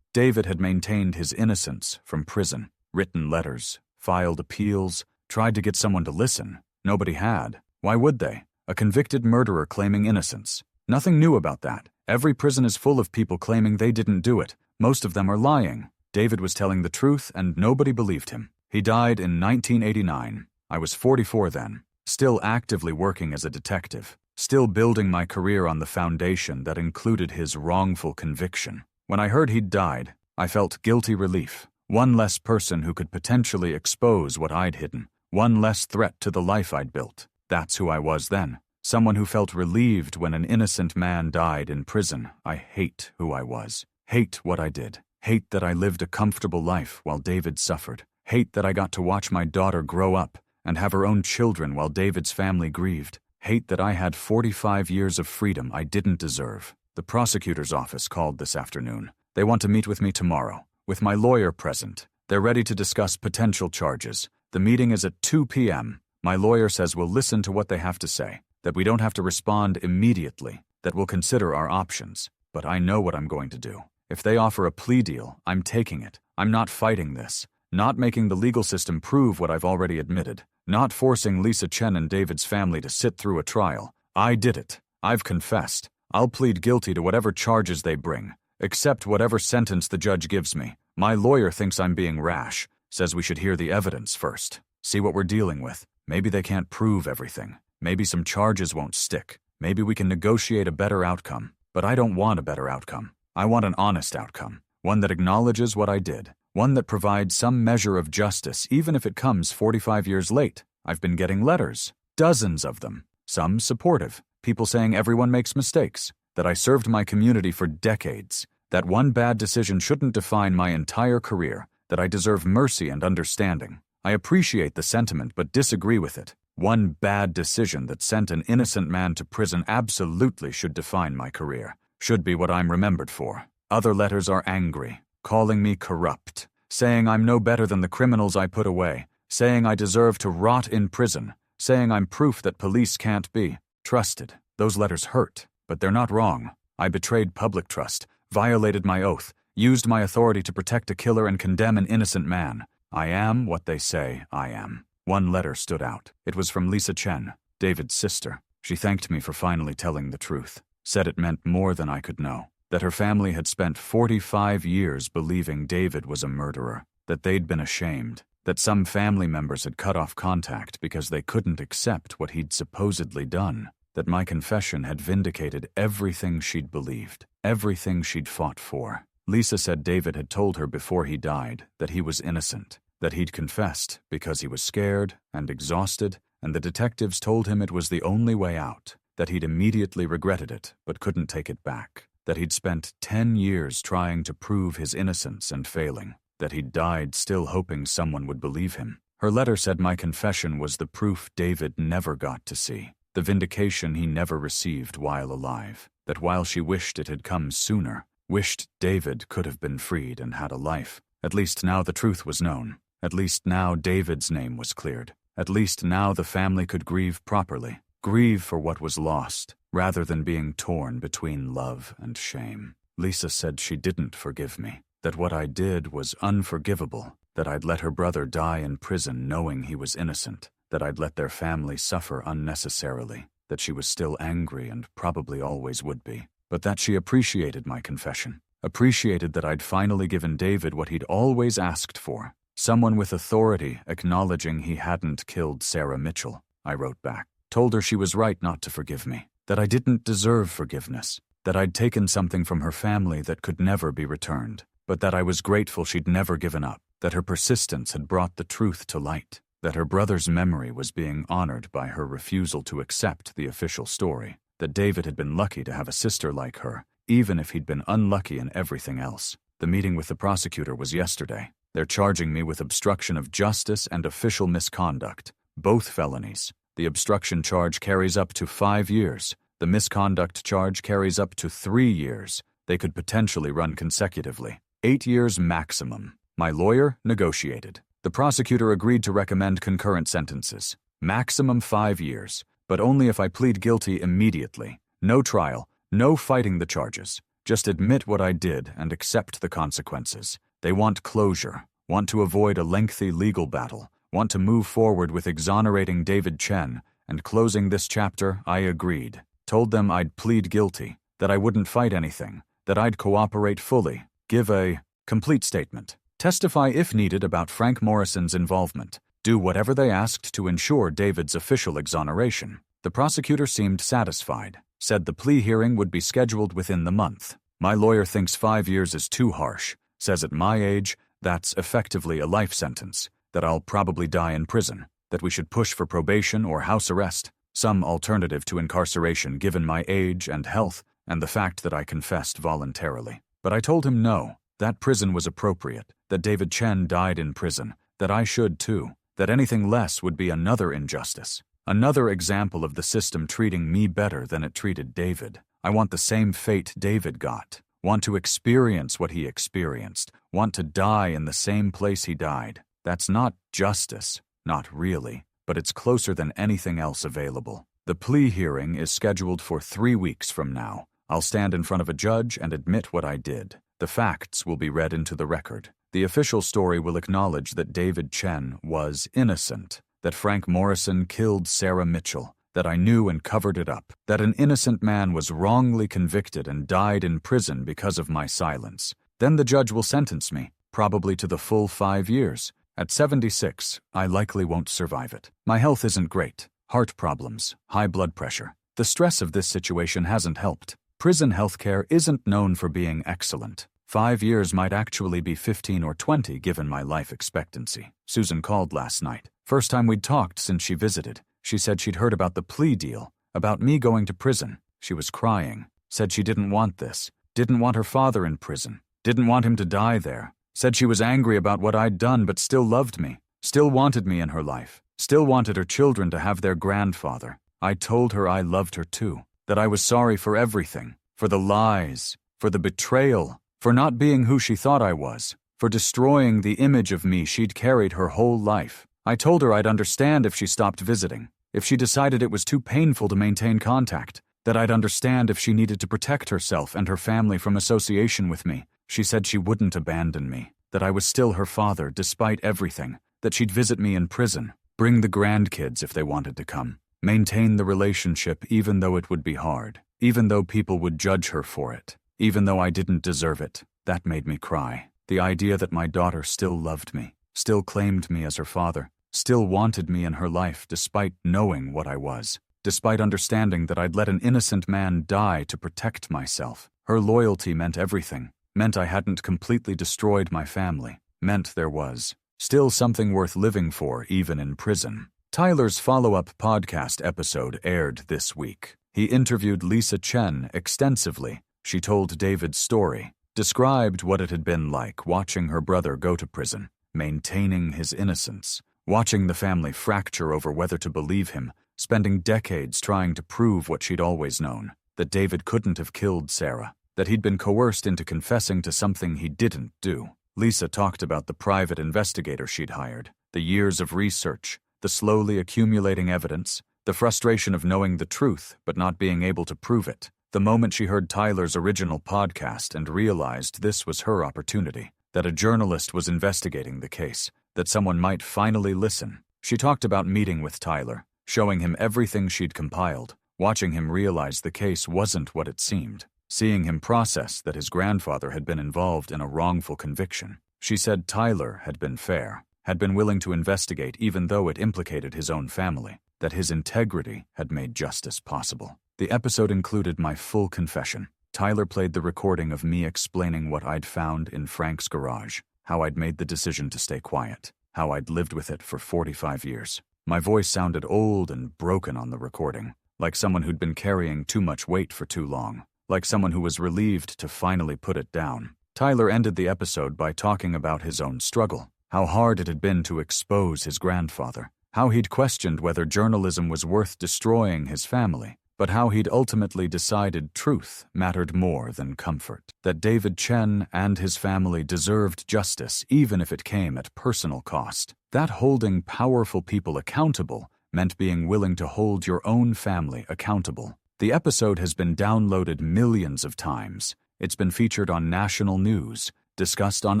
David had maintained his innocence from prison, written letters, filed appeals, tried to get someone to listen. Nobody had. Why would they? A convicted murderer claiming innocence. Nothing new about that. Every prison is full of people claiming they didn't do it. Most of them are lying. David was telling the truth and nobody believed him. He died in 1989. I was 44 then, still actively working as a detective, still building my career on the foundation that included his wrongful conviction. When I heard he'd died, I felt guilty relief. One less person who could potentially expose what I'd hidden. One less threat to the life I'd built. That's who I was then. Someone who felt relieved when an innocent man died in prison. I hate who I was. Hate what I did. Hate that I lived a comfortable life while David suffered. Hate that I got to watch my daughter grow up and have her own children while David's family grieved. Hate that I had 45 years of freedom I didn't deserve. The prosecutor's office called this afternoon. They want to meet with me tomorrow, with my lawyer present. They're ready to discuss potential charges. The meeting is at 2 p.m. My lawyer says we'll listen to what they have to say, that we don't have to respond immediately, that we'll consider our options. But I know what I'm going to do. If they offer a plea deal, I'm taking it. I'm not fighting this. Not making the legal system prove what I've already admitted. Not forcing Lisa Chen and David's family to sit through a trial. I did it. I've confessed. I'll plead guilty to whatever charges they bring, accept whatever sentence the judge gives me. My lawyer thinks I'm being rash, says we should hear the evidence first, see what we're dealing with. Maybe they can't prove everything. Maybe some charges won't stick. Maybe we can negotiate a better outcome. But I don't want a better outcome. I want an honest outcome, one that acknowledges what I did, one that provides some measure of justice even if it comes 45 years late. I've been getting letters, dozens of them, some supportive, people saying everyone makes mistakes, that I served my community for decades, that one bad decision shouldn't define my entire career, that I deserve mercy and understanding. I appreciate the sentiment but disagree with it. One bad decision that sent an innocent man to prison absolutely should define my career, should be what I'm remembered for. Other letters are angry, calling me corrupt, saying I'm no better than the criminals I put away, saying I deserve to rot in prison, saying I'm proof that police can't be trusted. Those letters hurt, but they're not wrong. I betrayed public trust, violated my oath, Used my authority to protect a killer and condemn an innocent man. I am what they say I am. One letter stood out. It was from Lisa Chen, David's sister. She thanked me for finally telling the truth. Said it meant more than I could know. That her family had spent 45 years believing David was a murderer. That they'd been ashamed. That some family members had cut off contact because they couldn't accept what he'd supposedly done. That my confession had vindicated everything she'd believed, everything she'd fought for. Lisa said David had told her before he died that he was innocent, that he'd confessed because he was scared and exhausted, and the detectives told him it was the only way out, that he'd immediately regretted it but couldn't take it back, that he'd spent 10 years trying to prove his innocence and failing, that he'd died still hoping someone would believe him. Her letter said my confession was the proof David never got to see, the vindication he never received while alive, that while she wished it had come sooner, wished David could have been freed and had a life, at least now the truth was known. At least now David's name was cleared. At least now the family could grieve properly, grieve for what was lost, rather than being torn between love and shame. Lisa said she didn't forgive me, that what I did was unforgivable, that I'd let her brother die in prison knowing he was innocent, that I'd let their family suffer unnecessarily, that she was still angry and probably always would be, but that she appreciated my confession, appreciated that I'd finally given David what he'd always asked for. Someone with authority acknowledging he hadn't killed Sarah Mitchell, I wrote back. Told her she was right not to forgive me, that I didn't deserve forgiveness, that I'd taken something from her family that could never be returned, but that I was grateful she'd never given up, that her persistence had brought the truth to light, that her brother's memory was being honored by her refusal to accept the official story, that David had been lucky to have a sister like her, even if he'd been unlucky in everything else. The meeting with the prosecutor was yesterday. They're charging me with obstruction of justice and official misconduct, both felonies. The obstruction charge carries up to 5 years. The misconduct charge carries up to 3 years. They could potentially run consecutively. 8 years maximum. My lawyer negotiated. The prosecutor agreed to recommend concurrent sentences. Maximum 5 years, but only if I plead guilty immediately. No trial, no fighting the charges. Just admit what I did and accept the consequences. They want closure, want to avoid a lengthy legal battle, want to move forward with exonerating David Chen, and closing this chapter, I agreed. Told them I'd plead guilty, that I wouldn't fight anything, that I'd cooperate fully, give a complete statement, testify if needed about Frank Morrison's involvement, do whatever they asked to ensure David's official exoneration. The prosecutor seemed satisfied, said the plea hearing would be scheduled within the month. My lawyer thinks 5 years is too harsh. Says at my age, that's effectively a life sentence, that I'll probably die in prison, that we should push for probation or house arrest, some alternative to incarceration given my age and health and the fact that I confessed voluntarily. But I told him no, that prison was appropriate, that David Chen died in prison, that I should too, that anything less would be another injustice, another example of the system treating me better than it treated David. I want the same fate David got. Want to experience what he experienced, want to die in the same place he died. That's not justice, not really, but it's closer than anything else available. The plea hearing is scheduled for 3 weeks from now. I'll stand in front of a judge and admit what I did. The facts will be read into the record. The official story will acknowledge that David Chen was innocent, that Frank Morrison killed Sarah Mitchell, that I knew and covered it up, that an innocent man was wrongly convicted and died in prison because of my silence. Then the judge will sentence me, probably to the full 5 years. At 76, I likely won't survive it. My health isn't great. Heart problems, high blood pressure. The stress of this situation hasn't helped. Prison healthcare isn't known for being excellent. 5 years might actually be 15 or 20 given my life expectancy. Susan called last night. First time we'd talked since she visited. She said she'd heard about the plea deal, about me going to prison. She was crying, said she didn't want this, didn't want her father in prison, didn't want him to die there, said she was angry about what I'd done but still loved me, still wanted me in her life, still wanted her children to have their grandfather. I told her I loved her too, that I was sorry for everything, for the lies, for the betrayal, for not being who she thought I was, for destroying the image of me she'd carried her whole life. I told her I'd understand if she stopped visiting, if she decided it was too painful to maintain contact, that I'd understand if she needed to protect herself and her family from association with me, She said she wouldn't abandon me, that I was still her father despite everything, that she'd visit me in prison, bring the grandkids if they wanted to come, maintain the relationship even though it would be hard, even though people would judge her for it, even though I didn't deserve it. That made me cry. The idea that my daughter still loved me, still claimed me as her father, still wanted me in her life despite knowing what I was, despite understanding that I'd let an innocent man die to protect myself. Her loyalty meant everything, meant I hadn't completely destroyed my family, meant there was still something worth living for even in prison. Tyler's follow-up podcast episode aired this week. He interviewed Lisa Chen extensively. She told David's story, described what it had been like watching her brother go to prison, maintaining his innocence, watching the family fracture over whether to believe him, spending decades trying to prove what she'd always known, that David couldn't have killed Sarah, that he'd been coerced into confessing to something he didn't do. Lisa talked about the private investigator she'd hired, the years of research, the slowly accumulating evidence, the frustration of knowing the truth but not being able to prove it, the moment she heard Tyler's original podcast and realized this was her opportunity, that a journalist was investigating the case, that someone might finally listen. She talked about meeting with Tyler, showing him everything she'd compiled, watching him realize the case wasn't what it seemed, seeing him process that his grandfather had been involved in a wrongful conviction. She said Tyler had been fair, had been willing to investigate even though it implicated his own family, that his integrity had made justice possible. The episode included my full confession. Tyler played the recording of me explaining what I'd found in Frank's garage, how I'd made the decision to stay quiet, how I'd lived with it for 45 years. My voice sounded old and broken on the recording, like someone who'd been carrying too much weight for too long, like someone who was relieved to finally put it down. Tyler ended the episode by talking about his own struggle, how hard it had been to expose his grandfather, how he'd questioned whether journalism was worth destroying his family, but how he'd ultimately decided truth mattered more than comfort, that David Chen and his family deserved justice even if it came at personal cost, that holding powerful people accountable meant being willing to hold your own family accountable. The episode has been downloaded millions of times. It's been featured on national news, discussed on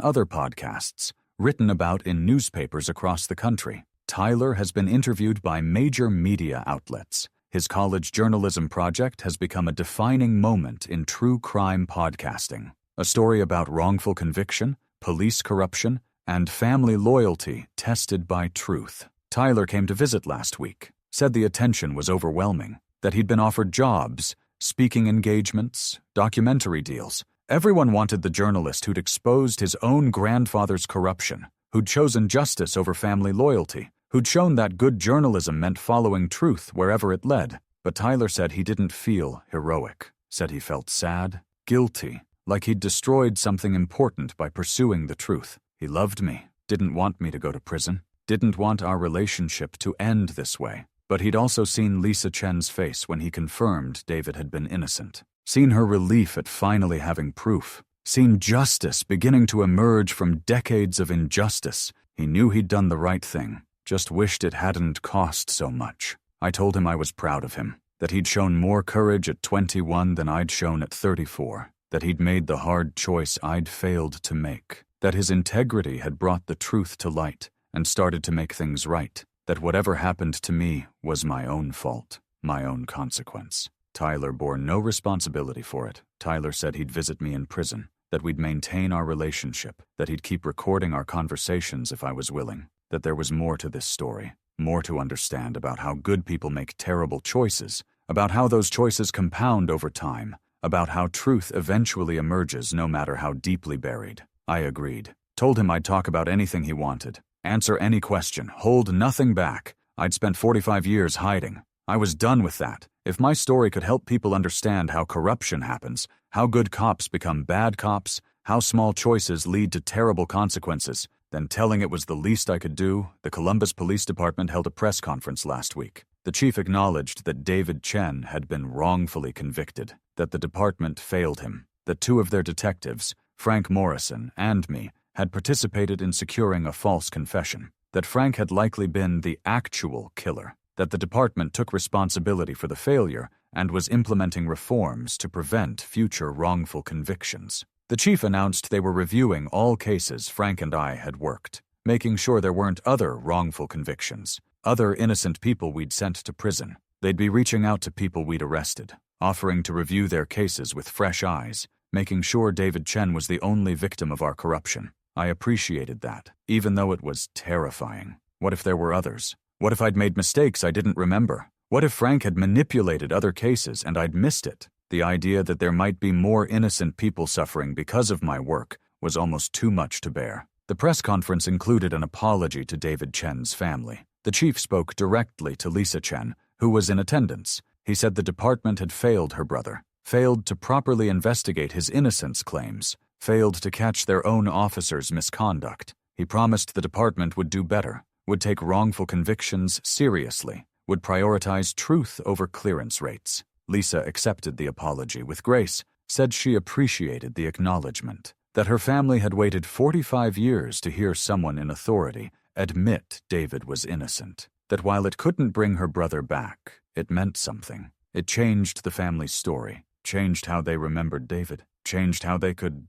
other podcasts, written about in newspapers across the country. Tyler has been interviewed by major media outlets. His college journalism project has become a defining moment in true crime podcasting. A story about wrongful conviction, police corruption, and family loyalty tested by truth. Tyler came to visit last week, said the attention was overwhelming, that he'd been offered jobs, speaking engagements, documentary deals. Everyone wanted the journalist who'd exposed his own grandfather's corruption, who'd chosen justice over family loyalty, who'd shown that good journalism meant following truth wherever it led. But Tyler said he didn't feel heroic, said he felt sad, guilty, like he'd destroyed something important by pursuing the truth. He loved me, didn't want me to go to prison, didn't want our relationship to end this way. But he'd also seen Lisa Chen's face when he confirmed David had been innocent, seen her relief at finally having proof, seen justice beginning to emerge from decades of injustice. He knew he'd done the right thing, just wished it hadn't cost so much. I told him I was proud of him, that he'd shown more courage at 21 than I'd shown at 34, that he'd made the hard choice I'd failed to make, that his integrity had brought the truth to light and started to make things right, that whatever happened to me was my own fault, my own consequence. Tyler bore no responsibility for it. Tyler said he'd visit me in prison, that we'd maintain our relationship, that he'd keep recording our conversations if I was willing, that there was more to this story, more to understand about how good people make terrible choices, about how those choices compound over time, about how truth eventually emerges no matter how deeply buried. I agreed. Told him I'd talk about anything he wanted, answer any question, hold nothing back. I'd spent 45 years hiding. I was done with that. If my story could help people understand how corruption happens, how good cops become bad cops, how small choices lead to terrible consequences, then telling it was the least I could do. The Columbus Police Department held a press conference last week. The chief acknowledged that David Chen had been wrongfully convicted, that the department failed him, that 2 of their detectives, Frank Morrison and me, had participated in securing a false confession, that Frank had likely been the actual killer, that the department took responsibility for the failure and was implementing reforms to prevent future wrongful convictions. The chief announced they were reviewing all cases Frank and I had worked, making sure there weren't other wrongful convictions, other innocent people we'd sent to prison. They'd be reaching out to people we'd arrested, offering to review their cases with fresh eyes, making sure David Chen was the only victim of our corruption. I appreciated that, even though it was terrifying. What if there were others? What if I'd made mistakes I didn't remember? What if Frank had manipulated other cases and I'd missed it? The idea that there might be more innocent people suffering because of my work was almost too much to bear. The press conference included an apology to David Chen's family. The chief spoke directly to Lisa Chen, who was in attendance. He said the department had failed her brother, failed to properly investigate his innocence claims, failed to catch their own officers' misconduct. He promised the department would do better, would take wrongful convictions seriously, would prioritize truth over clearance rates. Lisa accepted the apology with grace, said she appreciated the acknowledgement, that her family had waited 45 years to hear someone in authority admit David was innocent, that while it couldn't bring her brother back, it meant something. It changed the family's story, changed how they remembered David, changed how they could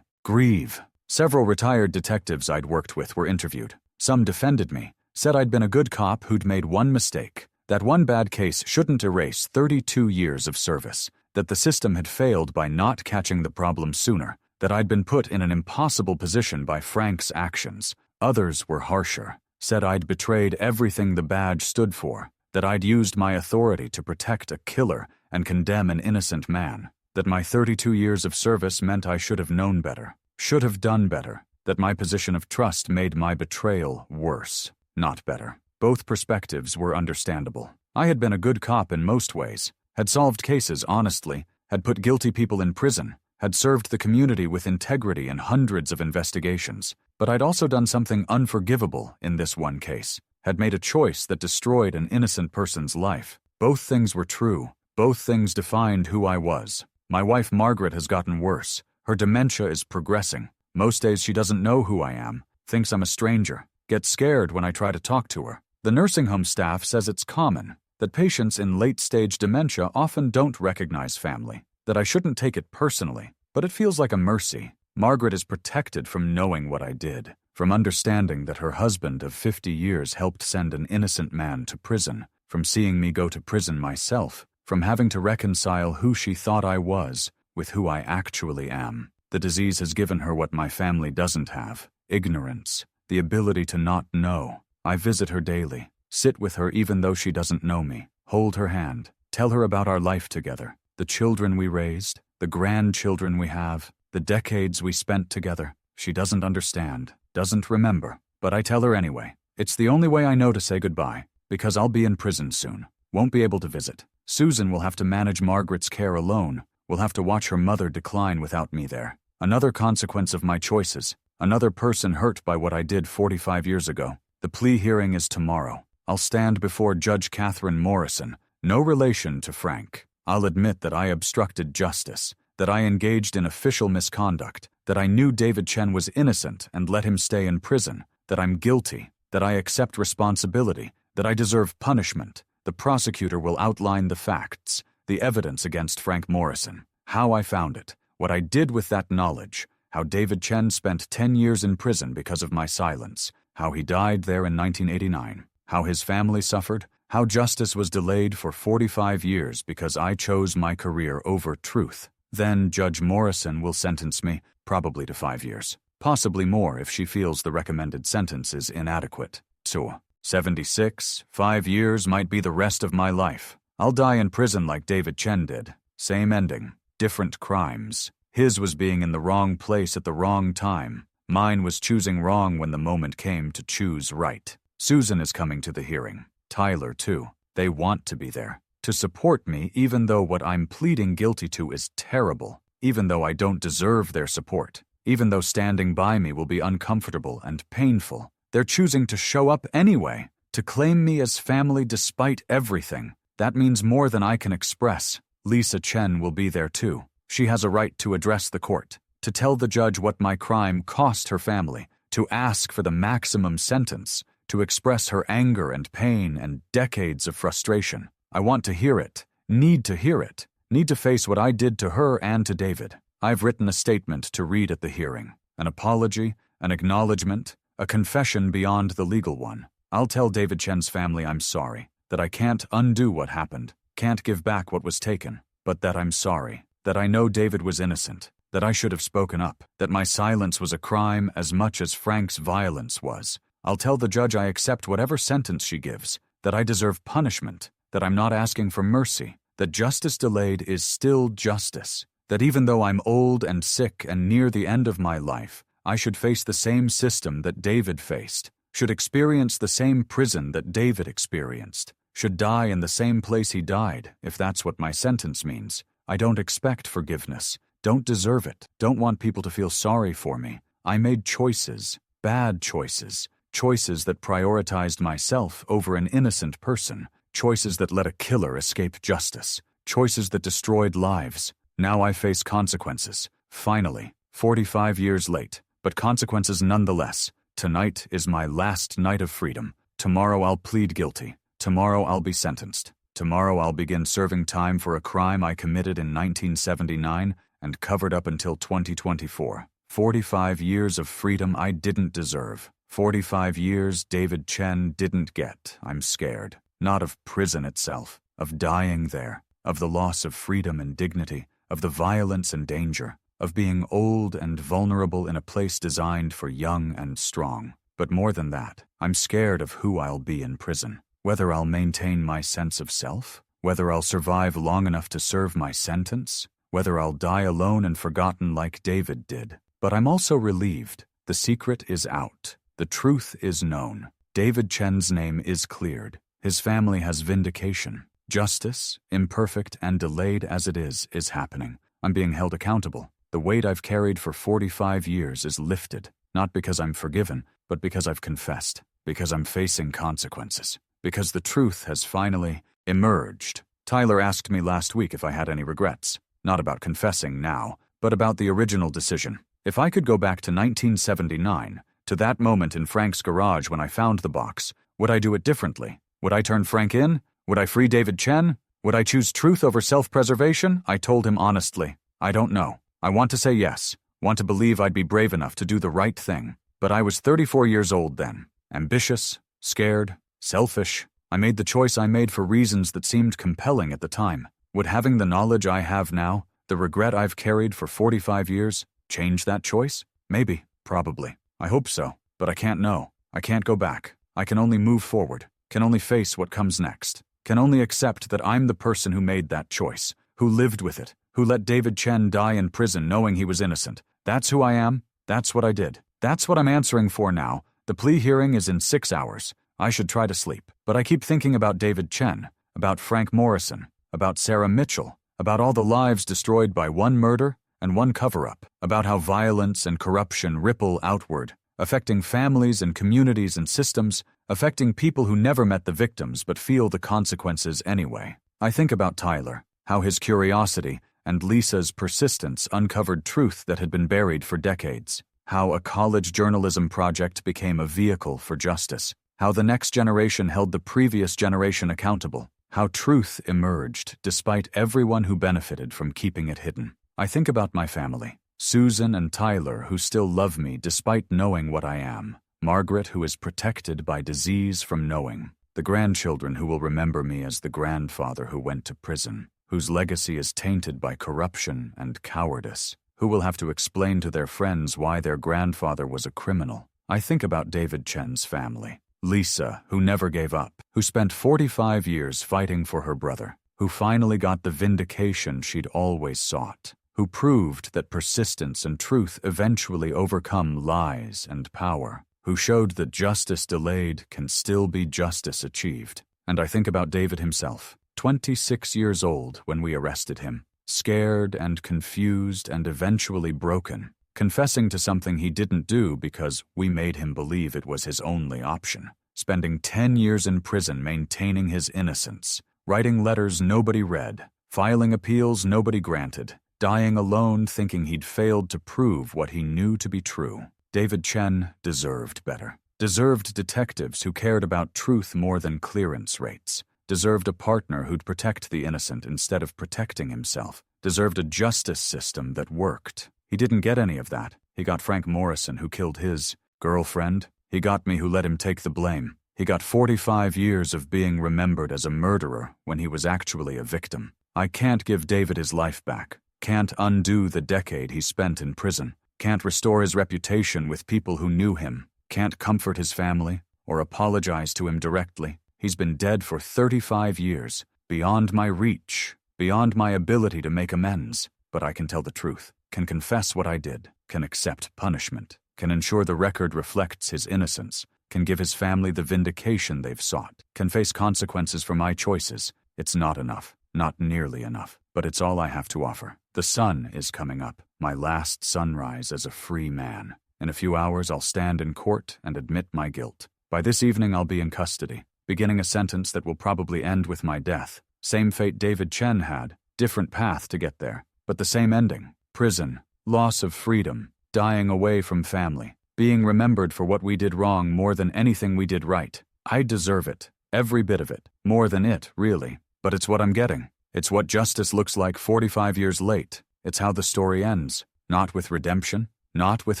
grieve. Several retired detectives I'd worked with were interviewed. Some defended me, said I'd been a good cop who'd made one mistake, that one bad case shouldn't erase 32 years of service, that the system had failed by not catching the problem sooner, that I'd been put in an impossible position by Frank's actions. Others were harsher, said I'd betrayed everything the badge stood for, that I'd used my authority to protect a killer and condemn an innocent man, that my 32 years of service meant I should have known better, should have done better, that my position of trust made my betrayal worse, not better. Both perspectives were understandable. I had been a good cop in most ways, had solved cases honestly, had put guilty people in prison, had served the community with integrity in hundreds of investigations, but I'd also done something unforgivable in this one case, had made a choice that destroyed an innocent person's life. Both things were true. Both things defined who I was. My wife Margaret has gotten worse. Her dementia is progressing. Most days she doesn't know who I am, thinks I'm a stranger, gets scared when I try to talk to her. The nursing home staff says it's common, that patients in late-stage dementia often don't recognize family, that I shouldn't take it personally, but it feels like a mercy. Margaret is protected from knowing what I did, from understanding that her husband of 50 years helped send an innocent man to prison, from seeing me go to prison myself, from having to reconcile who she thought I was with who I actually am. The disease has given her what my family doesn't have: ignorance, the ability to not know. I visit her daily, sit with her even though she doesn't know me, hold her hand, tell her about our life together, the children we raised, the grandchildren we have, the decades we spent together. She doesn't understand, doesn't remember, but I tell her anyway. It's the only way I know to say goodbye, because I'll be in prison soon, won't be able to visit. Susan will have to manage Margaret's care alone, will have to watch her mother decline without me there. Another consequence of my choices, another person hurt by what I did 45 years ago. The plea hearing is tomorrow. I'll stand before Judge Catherine Morrison, no relation to Frank. I'll admit that I obstructed justice, that I engaged in official misconduct, that I knew David Chen was innocent and let him stay in prison, that I'm guilty, that I accept responsibility, that I deserve punishment. The prosecutor will outline the facts, the evidence against Frank Morrison, how I found it, what I did with that knowledge, how David Chen spent 10 years in prison because of my silence, how he died there in 1989, how his family suffered, how justice was delayed for 45 years because I chose my career over truth. Then Judge Morrison will sentence me, probably to 5 years, possibly more if she feels the recommended sentence is inadequate. So, 76, 5 years might be the rest of my life. I'll die in prison like David Chen did. Same ending, different crimes. His was being in the wrong place at the wrong time. Mine was choosing wrong when the moment came to choose right. Susan is coming to the hearing. Tyler, too. They want to be there, to support me even though what I'm pleading guilty to is terrible, even though I don't deserve their support, even though standing by me will be uncomfortable and painful. They're choosing to show up anyway, to claim me as family despite everything. That means more than I can express. Lisa Chen will be there too. She has a right to address the court, to tell the judge what my crime cost her family, to ask for the maximum sentence, to express her anger and pain and decades of frustration. I want to hear it, need to hear it, need to face what I did to her and to David. I've written a statement to read at the hearing, an apology, an acknowledgement, a confession beyond the legal one. I'll tell David Chen's family I'm sorry, that I can't undo what happened, can't give back what was taken, but that I'm sorry, that I know David was innocent, that I should have spoken up, that my silence was a crime as much as Frank's violence was. I'll tell the judge I accept whatever sentence she gives, that I deserve punishment, that I'm not asking for mercy, that justice delayed is still justice, that even though I'm old and sick and near the end of my life, I should face the same system that David faced, should experience the same prison that David experienced, should die in the same place he died, if that's what my sentence means. I don't expect forgiveness, don't deserve it, don't want people to feel sorry for me. I made choices, bad choices, choices that prioritized myself over an innocent person, choices that let a killer escape justice, choices that destroyed lives. Now I face consequences. Finally, 45 years late, but consequences nonetheless. Tonight is my last night of freedom. Tomorrow I'll plead guilty. Tomorrow I'll be sentenced. Tomorrow I'll begin serving time for a crime I committed in 1979 and covered up until 2024. 45 years of freedom I didn't deserve. 45 years David Chen didn't get. I'm scared. Not of prison itself, of dying there, of the loss of freedom and dignity, of the violence and danger, of being old and vulnerable in a place designed for young and strong. But more than that, I'm scared of who I'll be in prison. Whether I'll maintain my sense of self, whether I'll survive long enough to serve my sentence, whether I'll die alone and forgotten like David did. But I'm also relieved. The secret is out. The truth is known. David Chen's name is cleared. His family has vindication. Justice, imperfect and delayed as it is happening. I'm being held accountable. The weight I've carried for 45 years is lifted, not because I'm forgiven, but because I've confessed, because I'm facing consequences, because the truth has finally emerged. Tyler asked me last week if I had any regrets, not about confessing now, but about the original decision. If I could go back to 1979, to that moment in Frank's garage when I found the box, would I do it differently? Would I turn Frank in? Would I free David Chen? Would I choose truth over self-preservation? I told him honestly, I don't know. I want to say yes, want to believe I'd be brave enough to do the right thing. But I was 34 years old then, ambitious, scared, selfish. I made the choice I made for reasons that seemed compelling at the time. Would having the knowledge I have now, the regret I've carried for 45 years, change that choice? Maybe, probably. I hope so, but I can't know. I can't go back. I can only move forward, can only face what comes next, can only accept that I'm the person who made that choice, who lived with it, who let David Chen die in prison knowing he was innocent. That's who I am. That's what I did. That's what I'm answering for now. The plea hearing is in 6 hours. I should try to sleep. But I keep thinking about David Chen, about Frank Morrison, about Sarah Mitchell, about all the lives destroyed by one murder and one cover-up, about how violence and corruption ripple outward, affecting families and communities and systems, affecting people who never met the victims but feel the consequences anyway. I think about Tyler, how his curiosity and Lisa's persistence uncovered truth that had been buried for decades, how a college journalism project became a vehicle for justice, how the next generation held the previous generation accountable, how truth emerged despite everyone who benefited from keeping it hidden. I think about my family, Susan and Tyler, who still love me despite knowing what I am, Margaret, who is protected by disease from knowing, the grandchildren who will remember me as the grandfather who went to prison, whose legacy is tainted by corruption and cowardice, who will have to explain to their friends why their grandfather was a criminal. I think about David Chen's family, Lisa, who never gave up, who spent 45 years fighting for her brother, who finally got the vindication she'd always sought, who proved that persistence and truth eventually overcome lies and power, who showed that justice delayed can still be justice achieved. And I think about David himself, 26 years old when we arrested him, scared and confused and eventually broken, confessing to something he didn't do because we made him believe it was his only option, spending 10 years in prison maintaining his innocence, writing letters nobody read, filing appeals nobody granted, dying alone thinking he'd failed to prove what he knew to be true. David Chen deserved better. Deserved detectives who cared about truth more than clearance rates. deserved a partner who'd protect the innocent instead of protecting himself, deserved a justice system that worked. He didn't get any of that. He got Frank Morrison, who killed his girlfriend. He got me, who let him take the blame. He got 45 years of being remembered as a murderer when he was actually a victim. I can't give David his life back. Can't undo the decade he spent in prison. Can't restore his reputation with people who knew him. Can't comfort his family or apologize to him directly. He's been dead for 35 years, beyond my reach, beyond my ability to make amends. But I can tell the truth, can confess what I did, can accept punishment, can ensure the record reflects his innocence, can give his family the vindication they've sought, can face consequences for my choices. It's not enough, not nearly enough, but it's all I have to offer. The sun is coming up, my last sunrise as a free man. In a few hours, I'll stand in court and admit my guilt. By this evening, I'll be in custody, beginning a sentence that will probably end with my death. Same fate David Chen had, different path to get there, but the same ending. Prison, loss of freedom, dying away from family, being remembered for what we did wrong more than anything we did right. I deserve it, every bit of it, more than it, really. But it's what I'm getting. It's what justice looks like 45 years late. It's how the story ends. Not with redemption, not with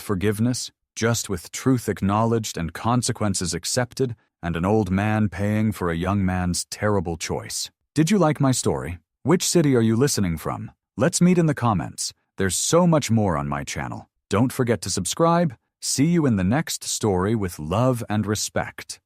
forgiveness, just with truth acknowledged and consequences accepted, and an old man paying for a young man's terrible choice. Did you like my story? Which city are you listening from? Let's meet in the comments. There's so much more on my channel. Don't forget to subscribe. See you in the next story with love and respect.